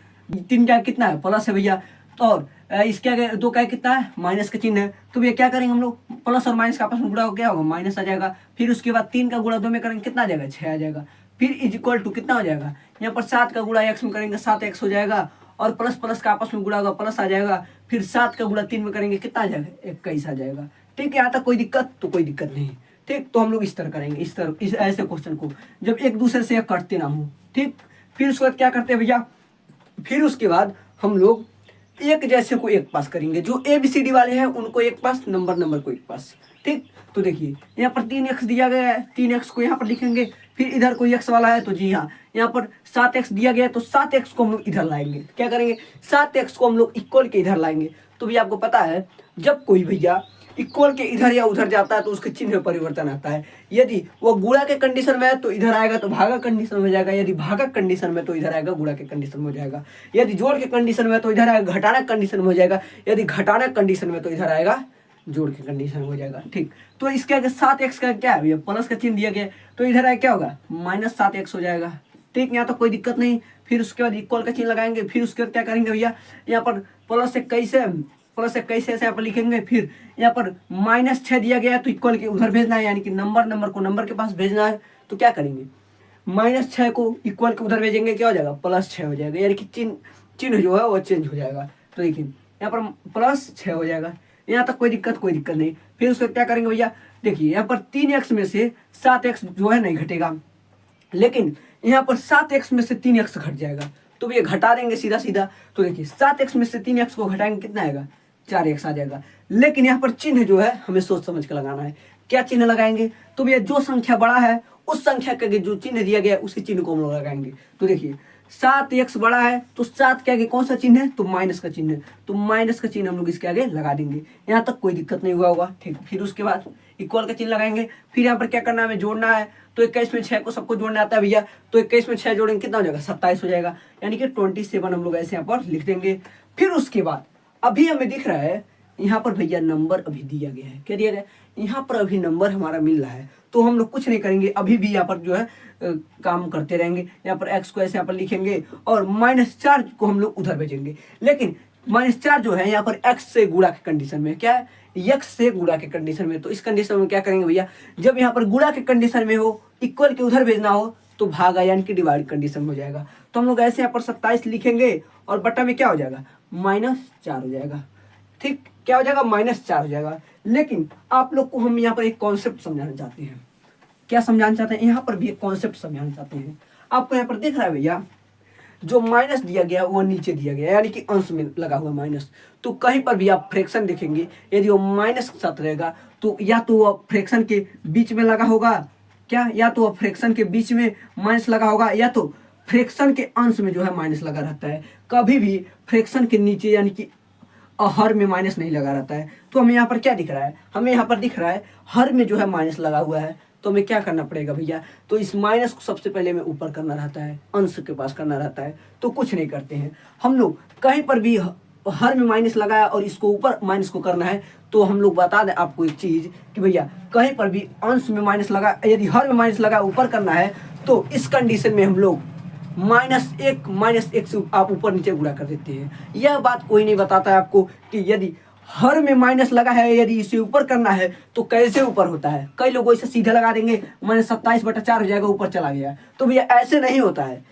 Speaker 1: 3 का कितना है, प्लस है भैया, तो और इसके आगे 2 का कितना है, माइनस का चिन्ह है। तो भैया क्या करेंगे हम लोग, प्लस और माइनस का आपस में गुणा हो, क्या होगा, माइनस आ जाएगा। फिर उसके बाद 3 का गुणा 2 में करेंगे, कितना आ जाएगा, 6 आ जाएगा। फिर इज इक्वल टू कितना हो जाएगा, यहाँ पर 7 का गुणा x में करेंगे, 7x हो जाएगा, और प्लस प्लस का आपस में गुणा होगा, प्लस आ जाएगा। फिर 7 का गुणा 3 में करेंगे, कितना आ जाएगा, 21 आ जाएगा। ठीक है, यहाँ तक कोई दिक्कत, तो कोई दिक्कत नहीं। ठीक, तो हम लोग इस तरह करेंगे, इस ऐसे क्वेश्चन को जब एक दूसरे से कटते ना हो। ठीक, फिर उसके बाद क्या करते हैं भैया, फिर उसके बाद हम लोग एक जैसे को एक पास करेंगे, जो ABCD वाले हैं उनको एक पास, नंबर को एक पास। ठीक, तो देखिए यहाँ पर 3x दिया गया है, 3x को यहाँ पर लिखेंगे, फिर इधर कोई x वाला है तो जी हाँ, यहाँ पर 7x दिया गया है, तो 7x को हम लोग इधर लाएंगे, क्या करेंगे, 7x को हम लोग इक्वल के इधर लाएंगे। तो भैया आपको पता है जब कोई भैया इक्वल के इधर या उधर जाता है तो उसके चिन्ह में परिवर्तन आता है। यदि वो गुणा के कंडीशन में है तो इधर आएगा तो भागा कंडीशन में हो जाएगा, यदि भागा कंडीशन में तो इधर आएगा गुणा के कंडीशन में हो जाएगा, यदि जोड़ के कंडीशन में तो इधर आएगा घटाना कंडीशन में हो जाएगा, यदि घटाना कंडीशन में तो इधर आएगा जोड़ के कंडीशन में हो जाएगा। ठीक, तो इसके आगे 7x का क्या है भैया, प्लस का चिन्ह दिया गया तो इधर आगे क्या होगा -7x हो जाएगा। ठीक, यहाँ तो कोई दिक्कत नहीं। फिर उसके बाद इक्वल का चिन्ह लगाएंगे, फिर उसके बाद क्या करेंगे भैया, यहाँ पर +21 ऐसे यहाँ पर लिखेंगे। फिर यहाँ पर -6 दिया गया है तो इक्वल के उधर भेजना है, यानी कि नंबर को नंबर के पास भेजना है। तो क्या करेंगे, -6 को इक्वल के उधर भेजेंगे, क्या हो जाएगा +6 हो जाएगा, यानी कि चिन्ह जो है वो चेंज हो जाएगा। तो देखिए यहाँ पर +6 हो जाएगा, यहाँ तक कोई दिक्कत नहीं। फिर उसको क्या करेंगे भैया, देखिए यहाँ पर 3x में से 7x जो है नहीं घटेगा, लेकिन यहाँ पर 7x में से 3x घट जाएगा तो भैया घटा देंगे सीधा। तो देखिए 7x में से 3x को घटाएंगे कितना आएगा, 4x आ जाएगा। लेकिन यहाँ पर चिन्ह जो है हमें सोच समझ के लगाना है। क्या चिन्ह लगाएंगे, तो भैया जो संख्या बड़ा है उस संख्या के जो चिन्ह दिया गया है उसी चिन्ह को हम लोग लगाएंगे। तो देखिए 7x बड़ा है तो 7 के आगे कौन सा चिन्ह है, तो माइनस का चिन्ह है, तो माइनस का चिन्ह हम लोग इसके आगे लगा देंगे। यहाँ तक कोई दिक्कत नहीं हुआ होगा। ठीक, फिर उसके बाद इक्वल का चिन्ह लगाएंगे। फिर यहाँ पर क्या करना है, हमें जोड़ना है। तो 21 में 6 को सबको जोड़ना आता है भैया, तो 21 में 6 जोड़ेंगे कितना हो जाएगा, 27 हो जाएगा, यानी कि 27 हम लोग ऐसे यहाँ पर लिख देंगे। फिर उसके बाद अभी हमें दिख रहा है यहाँ पर भैया नंबर अभी दिया गया है। क्या दिया गया है, यहाँ पर अभी नंबर हमारा मिल रहा है, तो हम लोग कुछ नहीं करेंगे, अभी भी यहाँ पर जो है काम करते रहेंगे। यहाँ पर x को ऐसे यहाँ पर लिखेंगे और -4 को हम लोग उधर भेजेंगे। लेकिन -4 जो है यहाँ पर x से गुणा के कंडीशन में, क्या है, x से गुणा के कंडीशन में। तो इस कंडीशन में क्या करेंगे भैया, जब यहाँ पर गुणा के कंडीशन में हो, इक्वल के उधर भेजना हो तो भागा यानी कि डिवाइड कंडीशन हो जाएगा। तो हम लोग ऐसे यहाँ पर 27 लिखेंगे और बट्टा में क्या हो जाएगा, -4 हो जाएगा। ठीक, क्या हो जाएगा, -4 हो जाएगा। लेकिन आप लोग को हम यहाँ पर एक कॉन्सेप्ट समझाना चाहते हैं। क्या समझाना चाहते हैं, यहाँ पर भी एक कॉन्सेप्ट समझाना चाहते हैं। आपको यहाँ पर दिख रहा है भैया, जो माइनस दिया गया वो नीचे दिया गया, यानी कि अंश में लगा हुआ माइनस। तो कहीं पर भी आप फ्रैक्शन देखेंगे, यदि वो माइनस के साथ रहेगा तो या तो वो फ्रैक्शन के बीच में लगा होगा, क्या, या तो वो फ्रैक्शन के बीच में माइनस लगा होगा, या तो फ्रैक्शन के अंश में जो है माइनस लगा रहता है। कभी भी फ्रैक्शन के नीचे यानी कि हर में माइनस नहीं लगा रहता है। तो हमें यहाँ पर क्या दिख रहा है, हमें यहाँ पर दिख रहा है हर में जो है माइनस लगा हुआ है। तो हमें क्या करना पड़ेगा भैया, तो इस माइनस को सबसे पहले में ऊपर करना रहता है, अंश के पास करना रहता है। तो कुछ नहीं करते हैं हम लोग, कहीं पर भी हर में माइनस लगाया और इसको ऊपर माइनस को करना है तो हम लोग बता दें आपको एक चीज़ कि भैया कहीं पर भी अंश में माइनस लगा, यदि हर में माइनस लगा ऊपर करना है तो इस कंडीशन में हम लोग -1 से आप ऊपर नीचे गुणा कर देते हैं। यह बात कोई नहीं बताता है आपको कि यदि हर में माइनस लगा है, यदि इसे ऊपर करना है तो कैसे ऊपर होता है। कई लोग इसे सीधे लगा देंगे, -27/4 हो जाएगा, ऊपर चला गया। तो भैया ऐसे नहीं होता है,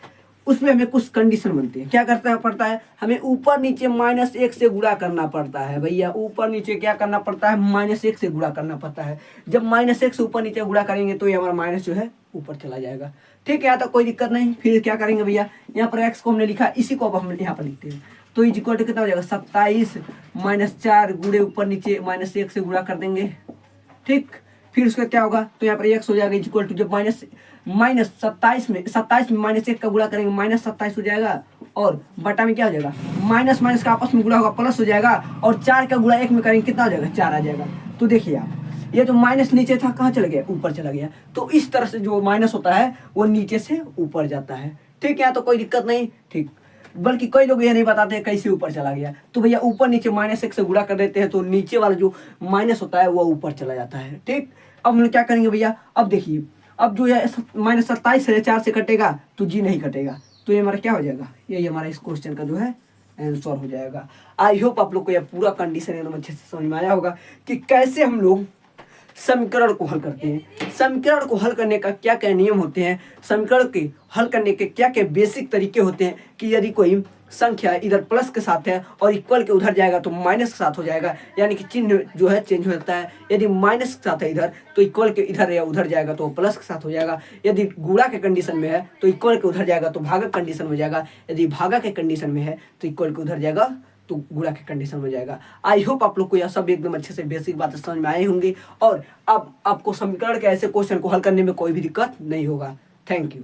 Speaker 1: उसमें हमें कुछ कंडीशन बनती है। क्या करना पड़ता है, हमें ऊपर नीचे -1 से गुणा करना पड़ता है भैया। ऊपर नीचे क्या करना पड़ता है, -1 से गुणा करना पड़ता है। जब -1 से ऊपर नीचे गुणा करेंगे तो ये हमारा माइनस जो है ऊपर चला जाएगा। ठीक है, यहाँ तक कोई दिक्कत नहीं। फिर क्या करेंगे भैया, यहाँ पर x को हमने लिखा, इसी को अब हम यहाँ पर लिखते हैं। तो इज इक्वल टू कितना हो जाएगा, 27 -4 गुणे ऊपर नीचे -1 से गुणा कर देंगे। ठीक, फिर उसका क्या होगा, तो यहाँ पर x हो जाएगा इज इक्वल टू, जब -27 में -1 का गुणा करेंगे -27 हो जाएगा, और बटा में क्या हो जाएगा, माइनस का आपस में गुणा होगा प्लस हो जाएगा, और 4 का गुणा 1 में करेंगे कितना हो जाएगा, 4 आ जाएगा। तो देखिए आप, ये जो माइनस नीचे था कहाँ चला गया, ऊपर चला गया। तो इस तरह से जो माइनस होता है वो नीचे से ऊपर जाता है। ठीक है, तो कोई दिक्कत नहीं। ठीक, बल्कि कई लोग ये नहीं बताते कैसे ऊपर चला गया। तो भैया ऊपर नीचे -1 से गुणा कर देते हैं तो नीचे वाला जो माइनस होता है वो ऊपर चला जाता है। ठीक, अब हम लोग क्या करेंगे भैया, अब देखिए, अब जो है -27 से 4 से कटेगा तो जी नहीं कटेगा, तो ये हमारा क्या हो जाएगा, यही हमारा इस क्वेश्चन का जो है आंसर हो जाएगा। आई होप आप लोग को यह पूरा कंडीशन एकदम अच्छे से समझ में आया होगा कि कैसे हम लोग समीकरण को हल करते हैं, समीकरण को हल करने का क्या क्या नियम होते हैं, समीकरण के हल करने के क्या क्या बेसिक तरीके होते हैं कि यदि कोई संख्या इधर प्लस के साथ है और इक्वल के उधर जाएगा तो माइनस के साथ हो जाएगा, यानी कि चिन्ह जो है चेंज हो जाता है। यदि माइनस के साथ है इधर तो इक्वल के इधर या उधर जाएगा तो प्लस के साथ हो जाएगा। यदि गुणा के कंडीशन में है तो इक्वल के उधर जाएगा तो भागा कंडीशन हो जाएगा। यदि भागा के कंडीशन में है तो इक्वल के उधर जाएगा तो गुणा के कंडीशन हो जाएगा। आई होप आप लोग को यह सब एकदम अच्छे से बेसिक बातें समझ में आई होंगी और अब आपको समीकरण के ऐसे क्वेश्चन को हल करने में कोई भी दिक्कत नहीं होगा। Thank you.